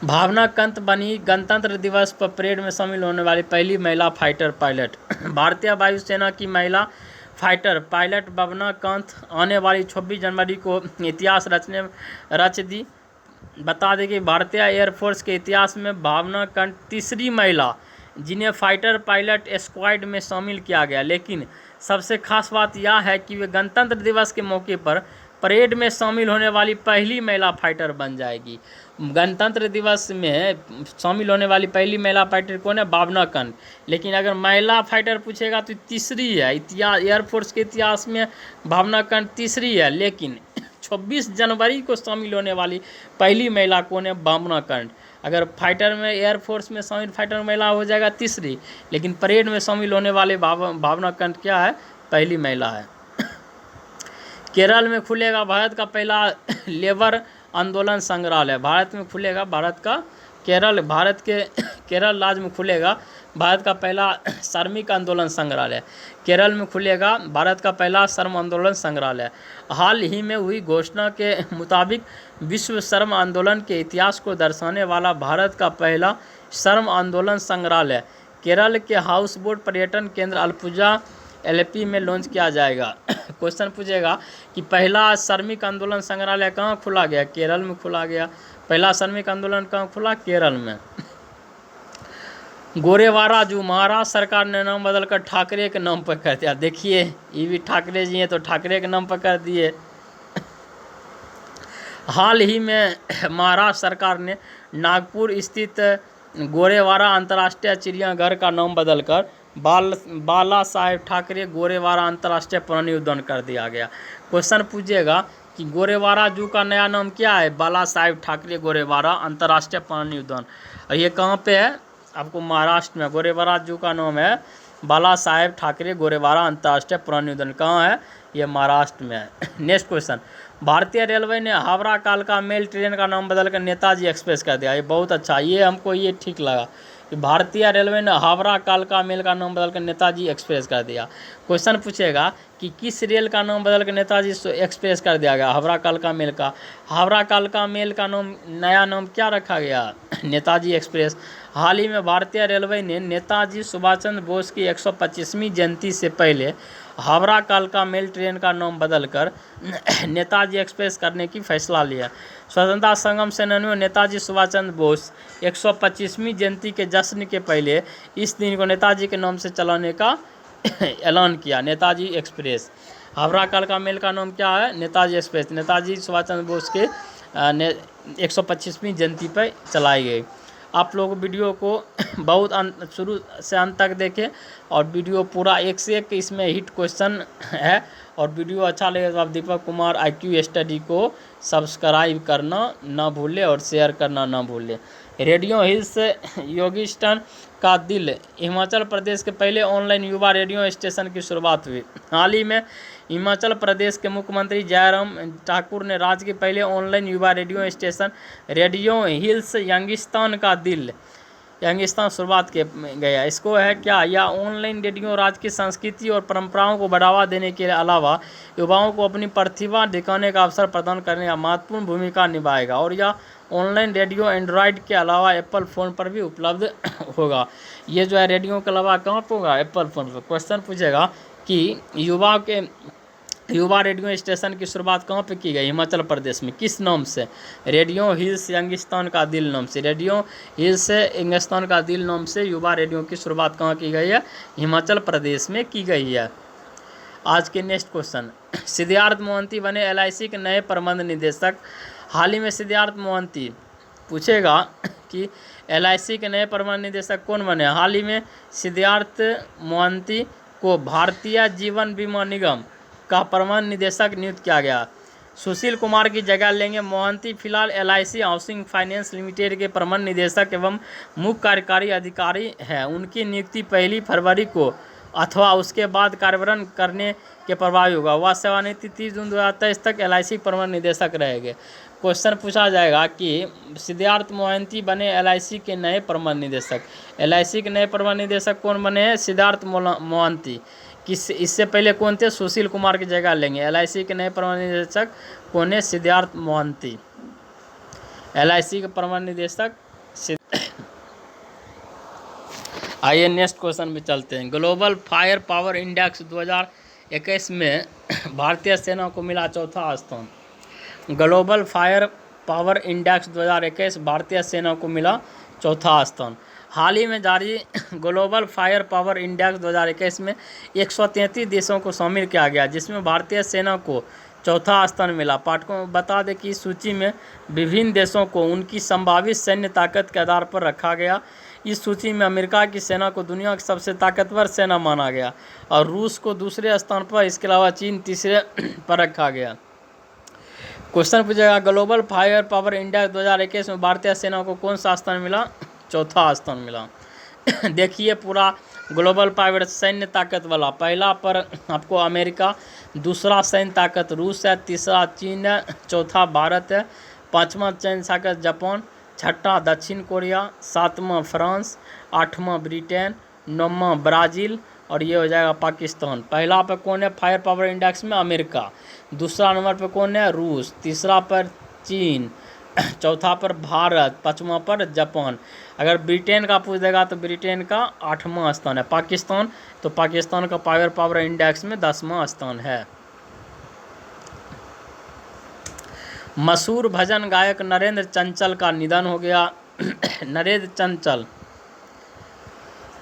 S1: भावना कंत बनी गणतंत्र दिवस पर परेड में शामिल होने वाली पहली महिला फाइटर पायलट। भारतीय वायुसेना की महिला फाइटर पायलट भावना कंत आने वाली 26 जनवरी को इतिहास रच दी। बता दें कि भारतीय एयरफोर्स के इतिहास में भावना कंत तीसरी महिला जिन्हें फाइटर पायलट स्क्वाड में शामिल किया गया। लेकिन सबसे खास बात यह है कि वे गणतंत्र दिवस के मौके पर परेड में शामिल होने वाली पहली महिला फाइटर बन जाएगी। गणतंत्र दिवस में शामिल होने वाली पहली महिला फाइटर कौन है? भावना कंत। लेकिन अगर महिला फाइटर पूछेगा तो तीसरी है। इतिहास एयरफोर्स के इतिहास में भावना कंत तीसरी है, लेकिन 26 जनवरी को शामिल होने वाली पहली महिला कौन है? भावना कंत। अगर फाइटर में एयरफोर्स में शामिल फाइटर महिला हो जाएगा तीसरी, लेकिन परेड में शामिल होने वाले भावना कंत क्या है? पहली महिला है। केरल में खुलेगा भारत का पहला लेबर आंदोलन संग्रहालय। भारत में खुलेगा भारत का केरल राज्य में खुलेगा भारत का पहला श्रमिक आंदोलन संग्रहालय। केरल में खुलेगा भारत का पहला श्रम आंदोलन संग्रहालय। हाल ही में हुई घोषणा के मुताबिक विश्व श्रम आंदोलन के इतिहास को दर्शाने वाला भारत का पहला श्रम आंदोलन संग्रहालय केरल के हाउस बोट पर्यटन केंद्र अल्पुजा एलपी में लॉन्च किया जाएगा। क्वेश्चन पूछेगा कि पहला श्रमिक आंदोलन संग्रहालय कहाँ खुला गया? केरल में खुला गया। पहला श्रमिक आंदोलन कहाँ खुला? केरल में। गोरेवाड़ा जू महाराष्ट्र सरकार ने नाम बदलकर ठाकरे के नाम पर कर दिया। देखिए ये भी ठाकरे जी हैं तो ठाकरे के नाम पर कर दिए। हाल ही में महाराष्ट्र सरकार ने नागपुर स्थित गोरेवाड़ा अंतर्राष्ट्रीय चिड़ियाघर का नाम बदलकर बाला साहेब ठाकरे गोरेवाड़ा अंतर्राष्ट्रीय प्राणी उद्यान कर दिया गया। क्वेश्चन पूछेगा कि गोरेवाड़ा जू का नया नाम क्या है? बाला साहेब ठाकरे गोरेवाड़ा अंतर्राष्ट्रीय प्राणी उद्यान। और ये कहाँ पे है? आपको महाराष्ट्र में। गोरेवाड़ा जू का नाम है बाला साहेब ठाकरे गोरेवाड़ा अंतर्राष्ट्रीय प्राणी उद्यान। कहाँ है? ये महाराष्ट्र में है। नेक्स्ट क्वेश्चन, भारतीय रेलवे ने हावड़ा कालका मेल ट्रेन का नाम बदलकर नेताजी एक्सप्रेस कर दिया। ये बहुत अच्छा, ये हमको ये ठीक लगा। कि भारतीय रेलवे ने हावड़ा कालका मेल का नाम बदलकर नेताजी एक्सप्रेस कर दिया। क्वेश्चन पूछेगा कि किस रेल का नाम बदलकर नेताजी एक्सप्रेस कर दिया गया? हावड़ा कालका मेल का। हावड़ा कालका मेल का नाम, नया नाम क्या रखा गया? नेताजी एक्सप्रेस। हाल ही में भारतीय रेलवे ने नेताजी सुभाष चंद्र बोस की 125वीं जयंती से पहले हावड़ा कालका मेल ट्रेन का नाम बदलकर नेताजी एक्सप्रेस करने की फैसला लिया। स्वतंत्रता संग्राम सेनानियों नेताजी सुभाष चंद्र बोस 125वीं जयंती के जश्न के पहले इस दिन को नेताजी के नाम से चलाने का ऐलान किया। नेताजी एक्सप्रेस। हावड़ा कालका मेल का नाम क्या है? नेताजी एक्सप्रेस। नेताजी सुभाष चंद्र बोस के 125वीं जयंती पर चलाई गई। आप लोग वीडियो को बहुत शुरू से अंत तक देखें और वीडियो पूरा एक से एक इसमें हिट क्वेश्चन है। और वीडियो अच्छा लगे तो आप दीपक कुमार IQ स्टडी को सब्सक्राइब करना ना भूलें और शेयर करना ना भूलें। रेडियो हिल्स योगिस्टन का दिल, हिमाचल प्रदेश के पहले ऑनलाइन युवा रेडियो स्टेशन की शुरुआत हुई। हाल ही में हिमाचल प्रदेश के मुख्यमंत्री जयराम ठाकुर ने राज्य के पहले ऑनलाइन युवा radio station radio hills Youngistan का दिल, यंगिस्तान शुरुआत किया गया। इसको है क्या? यह ऑनलाइन रेडियो राज्य की संस्कृति और परंपराओं को बढ़ावा देने के अलावा युवाओं को अपनी प्रतिभा दिखाने का अवसर प्रदान करने का महत्वपूर्ण भूमिका निभाएगा। और यह ऑनलाइन रेडियो एंड्रॉयड के अलावा एप्पल फ़ोन पर भी उपलब्ध होगा। ये जो है रेडियो के अलावा कहाँ पर होगा? एप्पल फ़ोन पर। क्वेश्चन पूछेगा कि युवा रेडियो स्टेशन की शुरुआत कहाँ पे की गई? हिमाचल प्रदेश में। किस नाम से? रेडियो हिल्स यंगिस्तान का दिल नाम से। रेडियो हिल्स यंगिस्तान का दिल नाम से युवा रेडियो की शुरुआत कहाँ की गई है? हिमाचल प्रदेश में की गई है। आज के नेक्स्ट क्वेश्चन, सिद्धार्थ मोहंती बने LIC के नए प्रबंध निदेशक। हाल ही में सिद्धार्थ मोहंती पूछेगा कि LIC के नए प्रबंध निदेशक कौन बने? हाल ही में सिद्धार्थ मोहंती को भारतीय जीवन बीमा निगम का प्रबंध निदेशक नियुक्त किया गया। सुशील कुमार की जगह लेंगे। मोहंती फिलहाल LIC हाउसिंग फाइनेंस लिमिटेड के प्रबंध निदेशक एवं मुख्य कार्यकारी अधिकारी हैं। उनकी नियुक्ति 1 फरवरी को अथवा उसके बाद कार्यभार करने के प्रभावी होगा। वह सेवानिवृत्ति 30 जून 2023 तक LIC प्रबंध निदेशक रहेंगे। क्वेश्चन पूछा जाएगा कि सिद्धार्थ मोहंती बने LIC के नए प्रबंध निदेशक। LIC के नए प्रबंध निदेशक कौन बने हैं? सिद्धार्थ मोहंती। इससे पहले कौन थे? सुशील कुमार की जगह लेंगे। LIC के नए प्रबंध निदेशक कौन है? सिद्धार्थ मोहंती। LIC के प्रबंध निदेशक। आइए नेक्स्ट क्वेश्चन में चलते हैं। ग्लोबल फायर पावर इंडेक्स 2021 में भारतीय सेना को मिला चौथा स्थान। ग्लोबल फायर पावर इंडेक्स 2021 भारतीय सेना को मिला चौथा स्थान। हाल ही में जारी ग्लोबल फायर पावर इंडेक्स 2021 में 133 देशों को शामिल किया गया, जिसमें भारतीय सेना को चौथा स्थान मिला। पाठकों को बता दें कि इस सूची में विभिन्न देशों को उनकी संभावित सैन्य ताकत के आधार पर रखा गया। इस सूची में अमेरिका की सेना को दुनिया की सबसे ताकतवर सेना माना गया और रूस को दूसरे स्थान पर, इसके अलावा चीन तीसरे पर रखा गया। क्वेश्चन पूछेगा ग्लोबल फायर पावर इंडेक्स 2021 में भारतीय सेना को कौन सा स्थान मिला? चौथा स्थान मिला। देखिए पूरा ग्लोबल पावर सैन्य ताकत वाला, पहला पर आपको अमेरिका, दूसरा सैन्य ताकत रूस है, तीसरा चीन है, चौथा भारत है, पांचवा सैन्य ताकत जापान, छठा दक्षिण कोरिया, सातवां फ्रांस, आठवां ब्रिटेन, नौवां ब्राज़ील और ये हो जाएगा पाकिस्तान। पहला पर कौन है फायर पावर इंडेक्स में? अमेरिका। दूसरा नंबर पर कौन है? रूस। तीसरा पर चीन, चौथा पर भारत, पाँचवा पर जापान। अगर ब्रिटेन का पूछ देगा तो ब्रिटेन का 8वां स्थान है। पाकिस्तान, तो पाकिस्तान का फायर पावर इंडेक्स में 10वां स्थान है। मशहूर भजन गायक नरेंद्र चंचल का निधन हो गया। नरेंद्र चंचल,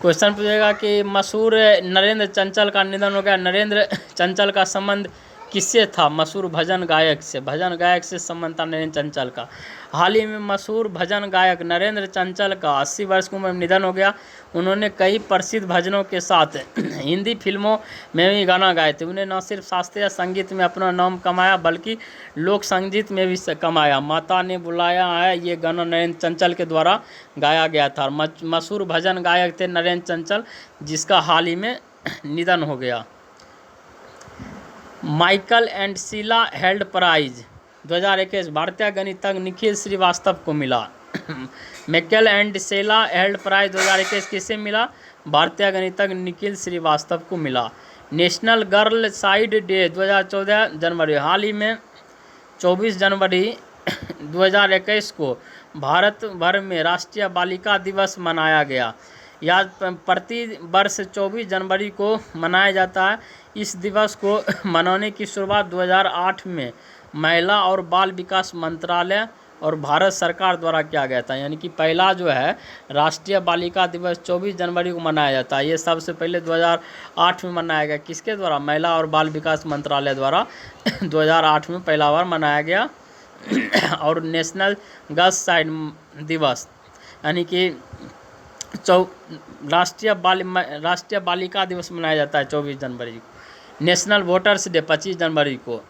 S1: क्वेश्चन पूछेगा कि मशहूर नरेंद्र चंचल का निधन हो गया। नरेंद्र चंचल का संबंध किससे था? मशहूर भजन गायक से। भजन गायक से संबंध था नरेंद्र चंचल का। हाल ही में मशहूर भजन गायक नरेंद्र चंचल का 80 वर्ष की उम्र में निधन हो गया। उन्होंने कई प्रसिद्ध भजनों के साथ हिंदी फिल्मों में भी गाना गाए थे। उन्हें न सिर्फ शास्त्रीय संगीत में अपना नाम कमाया बल्कि लोक संगीत में भी कमाया। माता ने बुलाया है, ये गाना नरेंद्र चंचल के द्वारा गाया गया था। मशहूर भजन गायक थे नरेंद्र चंचल, जिसका हाल ही में निधन हो गया। Michael and Sheila Held prize 2021 भारतीय गणितज्ञ निखिल श्रीवास्तव को मिला। Michael and Sheila Held prize 2021 किसे मिला? भारतीय गणितज्ञ निखिल श्रीवास्तव को मिला। नेशनल गर्ल साइड डे 2014 जनवरी। हाल ही में 24 जनवरी 2021 को भारत भर में राष्ट्रीय बालिका दिवस मनाया गया। यह प्रति वर्ष 24 जनवरी को मनाया जाता है। इस दिवस को मनाने की शुरुआत 2008 में महिला और बाल विकास मंत्रालय और भारत सरकार द्वारा किया गया था। यानी कि पहला जो है राष्ट्रीय बालिका दिवस 24 जनवरी को मनाया जाता है। ये सबसे पहले 2008 में मनाया गया। किसके द्वारा? महिला और बाल विकास मंत्रालय द्वारा 2008 में पहला बार मनाया गया। और नेशनल गर्ल्स साइड दिवस यानी कि राष्ट्रीय बालिका दिवस मनाया जाता है 24 जनवरी को। नेशनल वोटर्स डे 25 जनवरी को।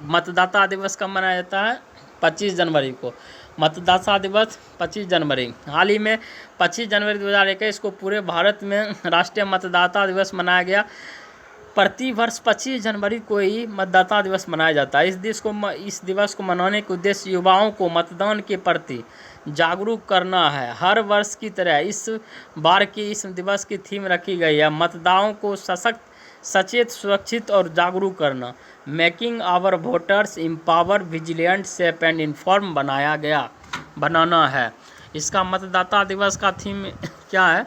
S1: मतदाता दिवस कब मनाया जाता है? 25 जनवरी को। मतदाता दिवस 25 जनवरी। हाल ही में 25 जनवरी 2021 को पूरे भारत में राष्ट्रीय मतदाता दिवस मनाया गया। प्रति वर्ष 25 जनवरी को ही मतदाता दिवस मनाया जाता है। इस दिवस को मनाने के उद्देश्य युवाओं को मतदान के प्रति जागरूक करना है। हर वर्ष की तरह इस बार की इस दिवस की थीम रखी गई है मतदाताओं को सशक्त, सचेत, सुरक्षित और जागरूक करना। Making our voters empower, vigilant, safe and inform बनाना है। इसका मतदाता दिवस का थीम क्या है?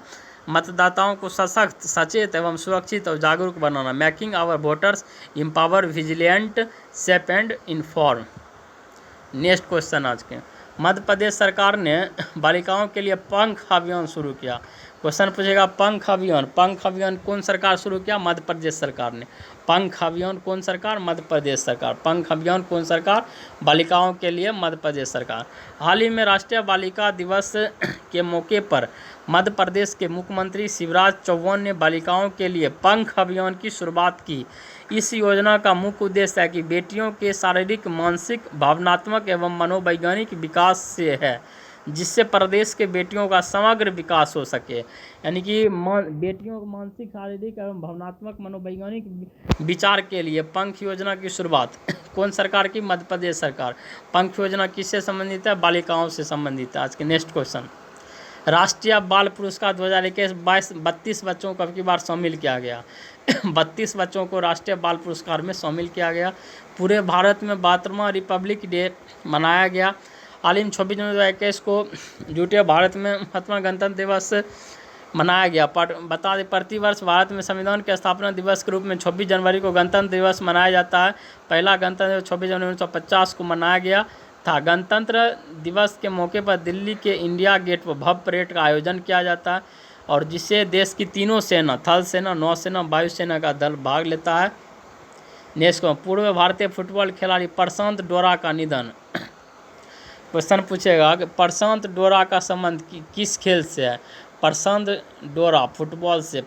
S1: मतदाताओं को सशक्त, सचेत एवं सुरक्षित और जागरूक बनाना। Making our voters empower, vigilant, safe and inform. Next question आज के। मध्य प्रदेश सरकार ने बालिकाओं के लिए पंख अभियान शुरू किया। क्वेश्चन पूछेगा पंख अभियान कौन सरकार शुरू किया? मध्य प्रदेश सरकार ने। पंख अभियान कौन सरकार? मध्य प्रदेश सरकार। पंख अभियान कौन सरकार? बालिकाओं के लिए मध्य प्रदेश सरकार। हाल ही में राष्ट्रीय बालिका दिवस के मौके पर मध्य प्रदेश के मुख्यमंत्री शिवराज चौहान ने बालिकाओं के लिए पंख अभियान की शुरुआत की। इस योजना का मुख्य उद्देश्य है कि बेटियों के शारीरिक, मानसिक, भावनात्मक एवं मनोवैज्ञानिक विकास से है, जिससे प्रदेश के बेटियों का समग्र विकास हो सके। यानी कि बेटियों को मानसिक, शारीरिक एवं भावनात्मक, मनोवैज्ञानिक विचार के लिए पंख योजना की शुरुआत कौन सरकार की? मध्य प्रदेश सरकार। पंख योजना किससे संबंधित है? बालिकाओं से संबंधित है। आज के नेक्स्ट क्वेश्चन। राष्ट्रीय बाल पुरस्कार 2021 32 बच्चों को अब की बार शामिल किया गया। 32 बच्चों को राष्ट्रीय बाल पुरस्कार में शामिल किया गया। पूरे भारत में 72वां रिपब्लिक डे मनाया गया। हाल ही में 26 जनवरी 2021 को जुटे भारत में 7वां गणतंत्र दिवस मनाया गया। बता दें प्रतिवर्ष भारत में संविधान के स्थापना दिवस के रूप में 26 जनवरी को गणतंत्र दिवस मनाया जाता है। पहला गणतंत्र दिवस 26 जनवरी 1950 को मनाया गया था। गणतंत्र दिवस के मौके पर दिल्ली के इंडिया गेट पर भव्य परेड का आयोजन किया जाता है और जिसे देश की तीनों सेना, थल सेना, नौसेना, वायुसेना का दल भाग लेता है। नेक्स्ट को पूर्व भारतीय फुटबॉल खिलाड़ी प्रशांत डोरा का निधन। क्वेश्चन पूछेगा कि प्रशांत डोरा का संबंध किस खेल से है? प्रशांत डोरा फुटबॉल से।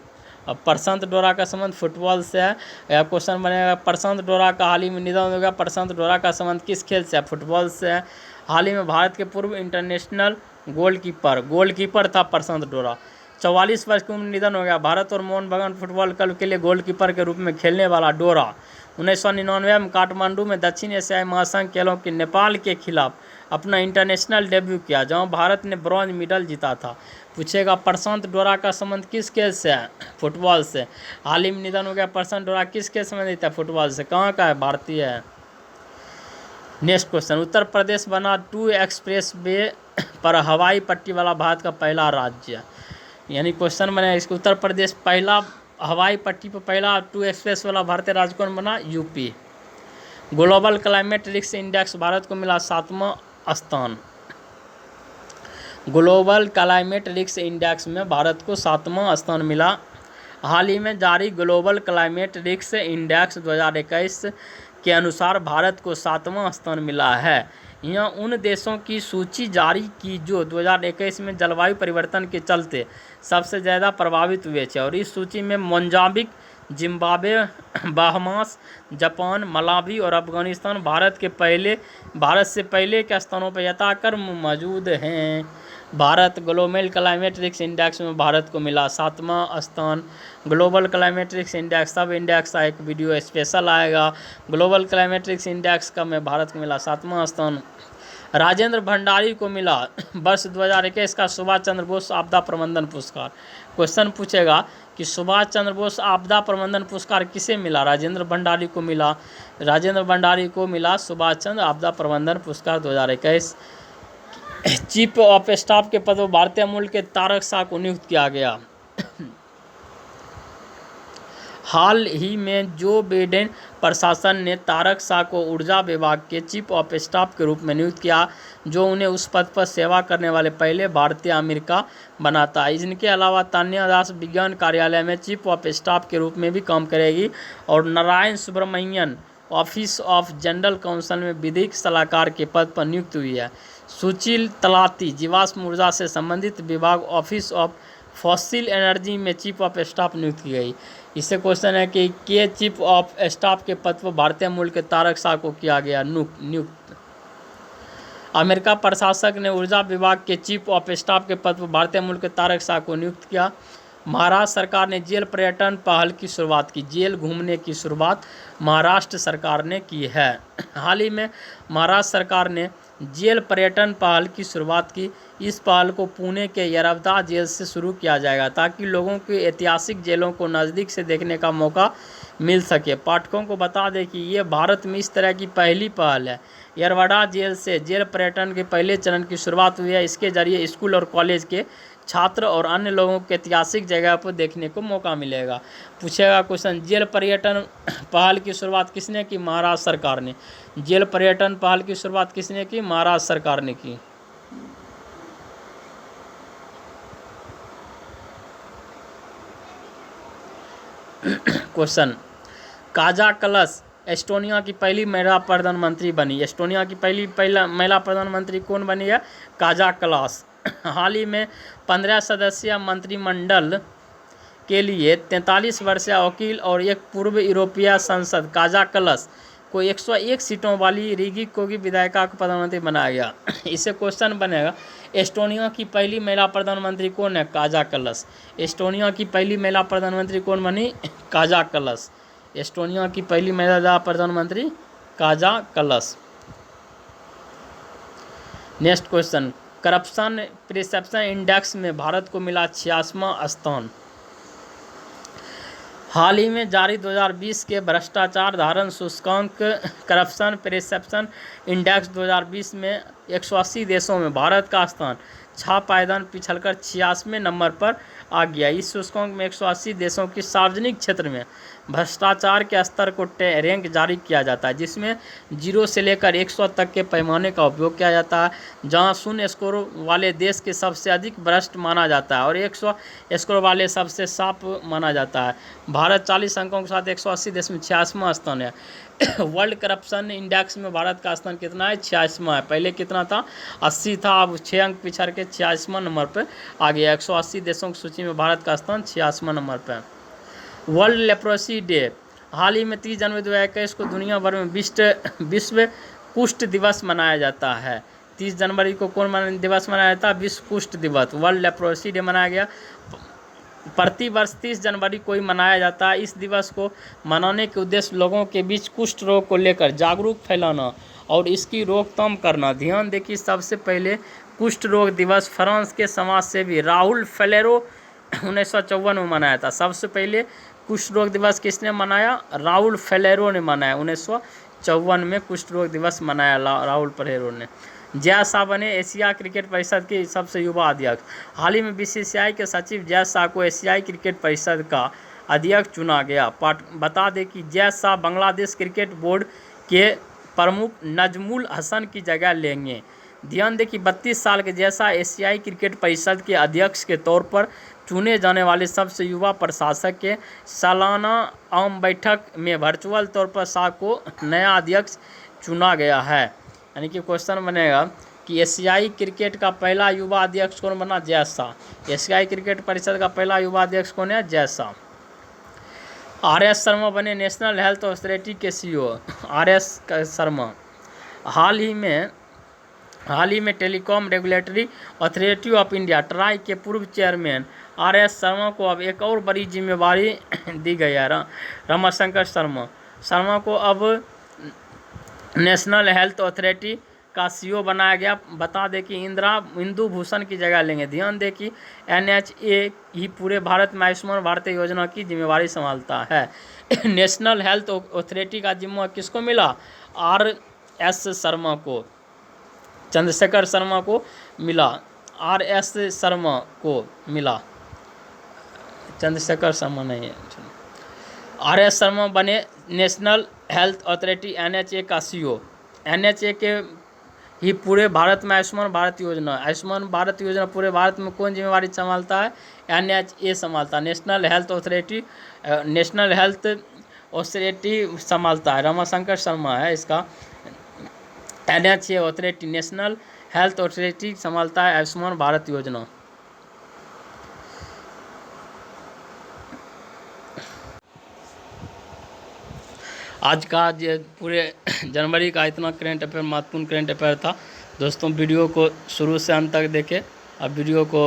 S1: प्रशांत डोरा का संबंध फुटबॉल से है। यह क्वेश्चन बनेगा प्रशांत डोरा का हाल ही में निधन हो गया। प्रशांत डोरा का संबंध किस खेल से है? फुटबॉल से है। हाल ही में भारत के पूर्व इंटरनेशनल गोलकीपर था प्रशांत डोरा। 44 वर्ष की उम्र निधन हो गया। भारत और मोहन बगान फुटबॉल क्लब के लिए गोलकीपर के रूप में खेलने वाला डोरा 1999 में काठमांडू में दक्षिण एशियाई महासंघ खेलों के नेपाल के खिलाफ अपना इंटरनेशनल डेब्यू किया, जहां भारत ने ब्रॉन्ज मेडल जीता था। पूछेगा प्रशांत डोरा का संबंध किस खेल से है? फुटबॉल से। हाल ही में निधन हो गया। प्रशांत डोरा किस खेल से संबंधित है? फुटबॉल से। कहाँ का है? भारतीय है। Next question. उत्तर प्रदेश बना 2 एक्सप्रेस वे पर हवाई पट्टी वाला भारत का पहला राज्य। यानी क्वेश्चन बने इसके उत्तर प्रदेश पहला हवाई पट्टी पर पहला 2 एक्सप्रेस वाला भारतीय राज्य कौन बना? UP. Global climate risk index Bharat को मिला 7वां स्थान। ग्लोबल क्लाइमेट रिस्क इंडेक्स में भारत को 7वां स्थान मिला। हाल ही में जारी ग्लोबल क्लाइमेट रिस्क इंडेक्स 2021 के अनुसार भारत को 7वां स्थान मिला है। यह उन देशों की सूची जारी की जो 2021 में जलवायु परिवर्तन के चलते सबसे ज़्यादा प्रभावित हुए थे और इस सूची में Mozambique, Zimbabwe, Bahamas, Japan, Malawi और अफगानिस्तान भारत से पहले के स्थानों पर यथाक्रम मौजूद हैं। Bharat global climate risk index में भारत को मिला 7वां स्थान। ग्लोबल क्लाइमेट रिस्क इंडेक्स सब इंडेक्स का एक वीडियो स्पेशल आएगा। ग्लोबल क्लाइमेट रिस्क इंडेक्स का में भारत को मिला 7वां स्थान। राजेंद्र भंडारी को मिला वर्ष 2021 का सुभाष चंद्र बोस आपदा प्रबंधन पुरस्कार। क्वेश्चन पूछेगा कि सुभाष चंद्र बोस आपदा प्रबंधन पुरस्कार किसे मिला? राजेंद्र भंडारी को मिला। राजेंद्र भंडारी को मिला सुभाष चंद्र आपदा प्रबंधन पुरस्कार 2021। चीफ ऑफ स्टाफ के पद पर भारतीय मूल के तारक शाह को नियुक्त किया गया। हाल ही में जो बिडेन प्रशासन ने तारक शाह को ऊर्जा विभाग के चीफ ऑफ स्टाफ के रूप में नियुक्त किया, जो उन्हें उस पद पर सेवा करने वाले पहले भारतीय अमेरिका बनाता है। इनके अलावा तान्या दास विज्ञान कार्यालय में चीफ ऑफ स्टाफ के रूप में भी काम करेगी और Narayan Subramanian office of general council में विधिक सलाहकार के पद पर नियुक्त हुई है। सुशील तलाती जीवाश्म ऊर्जा से संबंधित विभाग ऑफिस ऑफ फॉसिल एनर्जी में चीफ ऑफ स्टाफ नियुक्त की गई। इससे क्वेश्चन है कि के चीफ ऑफ स्टाफ के पद पर भारतीय मूल के तारक शाह को किया गया नियुक्त। अमेरिका प्रशासक ने ऊर्जा विभाग के चीफ ऑफ स्टाफ के पद पर भारतीय मूल के तारक शाह को नियुक्त किया। महाराष्ट्र सरकार ने जेल पर्यटन पहल की शुरुआत की। जेल घूमने की शुरुआत महाराष्ट्र सरकार ने की है। हाल ही में महाराष्ट्र सरकार ने जेल पर्यटन पहल की शुरुआत की। इस पहल को पुणे के यरवदा जेल से शुरू किया जाएगा ताकि लोगों को ऐतिहासिक जेलों को नज़दीक से देखने का मौका मिल सके। पाठकों को बता दें कि ये भारत में इस तरह की पहली पहल है। यरवदा जेल से जेल पर्यटन के पहले चरण की शुरुआत हुई है। इसके जरिए स्कूल और कॉलेज के छात्र और अन्य लोगों को ऐतिहासिक जगह पर देखने को मौका मिलेगा। पूछेगा क्वेश्चन, जेल पर्यटन पहल की शुरुआत किसने की? महाराष्ट्र सरकार ने। जेल पर्यटन पहल की शुरुआत किसने की? महाराष्ट्र सरकार ने की। क्वेश्चन, काजा कलश एस्टोनिया की पहली महिला प्रधानमंत्री बनी। एस्टोनिया की पहली महिला प्रधानमंत्री कौन बनी है? काजा कलश। हाल ही में 15 सदस्यीय मंत्रिमंडल के लिए 43 वर्षीय वकील और एक पूर्व यूरोपीय सांसद काजा कलश को 101 सीटों वाली रिगी कोगी विधायिका को प्रधानमंत्री बनाया गया। इससे क्वेश्चन बनेगा, एस्टोनिया की पहली महिला प्रधानमंत्री कौन है? काजा कलश। एस्टोनिया की पहली महिला प्रधानमंत्री कौन बनी? काजा कलश। एस्टोनिया की पहली महिला प्रधानमंत्री काजा कलश। Next question, corruption perception index में भारत को मिला 86वां स्थान। हाल ही में जारी 2020 के भ्रष्टाचार धारण सूचकांक करप्शन परसेप्शन इंडेक्स 2020 में 180 देशों में भारत का स्थान 6 पायदान पिछलकर 86वें नंबर पर आ गया। इस सूचकांक में 180 देशों की सार्वजनिक क्षेत्र में भ्रष्टाचार के स्तर को रैंक जारी किया जाता है, जिसमें 0 से लेकर 100 तक के पैमाने का उपयोग किया जाता है। जहां 0 स्कोर वाले देश के सबसे अधिक भ्रष्ट माना जाता है और 100 स्कोर वाले सबसे साफ माना जाता है। भारत 40 अंकों के साथ 180 देश में 86वां स्थान है। वर्ल्ड करप्शन इंडेक्स में भारत का स्थान कितना है? 86वां है। पहले कितना था? 80 था, अब 6 अंक पिछड़ के 86वां नंबर पर आ गया। 180 देशों की सूची में भारत का स्थान 86वां नंबर पर है। वर्ल्ड लेप्रोसी डे, हाल ही में 30 जनवरी 2021 को दुनिया भर में विश्व कुष्ठ दिवस मनाया जाता है। 30 जनवरी को कौन दिवस मनाया जाता है? विश्व कुष्ठ दिवस, वर्ल्ड लेप्रोसी डे मनाया गया। प्रति वर्ष 30 जनवरी को ही मनाया जाता है। इस दिवस को मनाने के उद्देश्य लोगों के बीच कुष्ठ रोग को लेकर जागरूक फैलाना और इसकी रोकथाम करना। ध्यान दें कि सबसे पहले कुष्ठ रोग दिवस फ्रांस के समाजसेवी राहुल फेलेरो 1954 में मनाया था। सबसे पहले कुष्ठ रोग दिवस किसने मनाया? राहुल फेलेरो ने मनाया। 1954 में कुष्ठ रोग दिवस मनाया राहुल फेलेरो ने। जय शाह बने एशिया क्रिकेट परिषद के सबसे युवा अध्यक्ष। हाल ही में बीसीसीआई के सचिव जय शाह को एशियाई क्रिकेट परिषद का अध्यक्ष चुना गया। बता दें कि जय शाह बांग्लादेश क्रिकेट बोर्ड के प्रमुख नजमुल हसन की जगह लेंगे। ध्यान दें कि 32 साल के जय शाह एशियाई क्रिकेट परिषद के अध्यक्ष के तौर पर चुने जाने वाले सबसे युवा प्रशासक के सालाना आम बैठक में वर्चुअल तौर पर शाह को नया अध्यक्ष चुना गया है। यानी कि क्वेश्चन बनेगा कि एशियाई क्रिकेट का पहला युवा अध्यक्ष कौन बना? जय शाह। एशियाई क्रिकेट परिषद का पहला युवा अध्यक्ष कौन है? जय शाह। आर.एस. शर्मा बने नेशनल हेल्थ अथॉरिटी के सीईओ। आर.एस. शर्मा हाल ही में telecom regulatory authority of India try के पूर्व चेयरमैन आर.एस. शर्मा को अब एक और बड़ी जिम्मेवारी दी गई है। रमाशंकर शर्मा को अब नेशनल हेल्थ अथॉरिटी का सीईओ बनाया गया। बता दें कि इंदु भूषण की जगह लेंगे। ध्यान दें कि NHA ही पूरे भारत में आयुष्मान भारत योजना की जिम्मेवारी संभालता है। नेशनल हेल्थ अथॉरिटी का जिम्मा किसको मिला? RS शर्मा को, चंद्रशेखर शर्मा को मिला। RS शर्मा को मिला, चंद्रशेखर शर्मा नहीं है। RS शर्मा बने नेशनल हेल्थ अथॉरिटी NHA का सीईओ। NHA के ही पूरे भारत में आयुष्मान भारत योजना पूरे भारत में कौन जिम्मेवारी संभालता है? NHA संभालता है। नेशनल हेल्थ अथॉरिटी संभालता है। रमाशंकर शर्मा है इसका। NHA authority, national health authority संभालता है आयुष्मान भारत योजना। आज का पूरे जनवरी का इतना करंट अफेयर, महत्वपूर्ण करंट अफेयर था। दोस्तों वीडियो को शुरू से अंत तक देखें और वीडियो को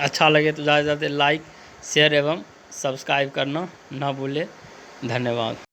S1: अच्छा लगे तो ज़्यादा से ज़्यादा लाइक, शेयर एवं सब्सक्राइब करना ना भूलें। धन्यवाद।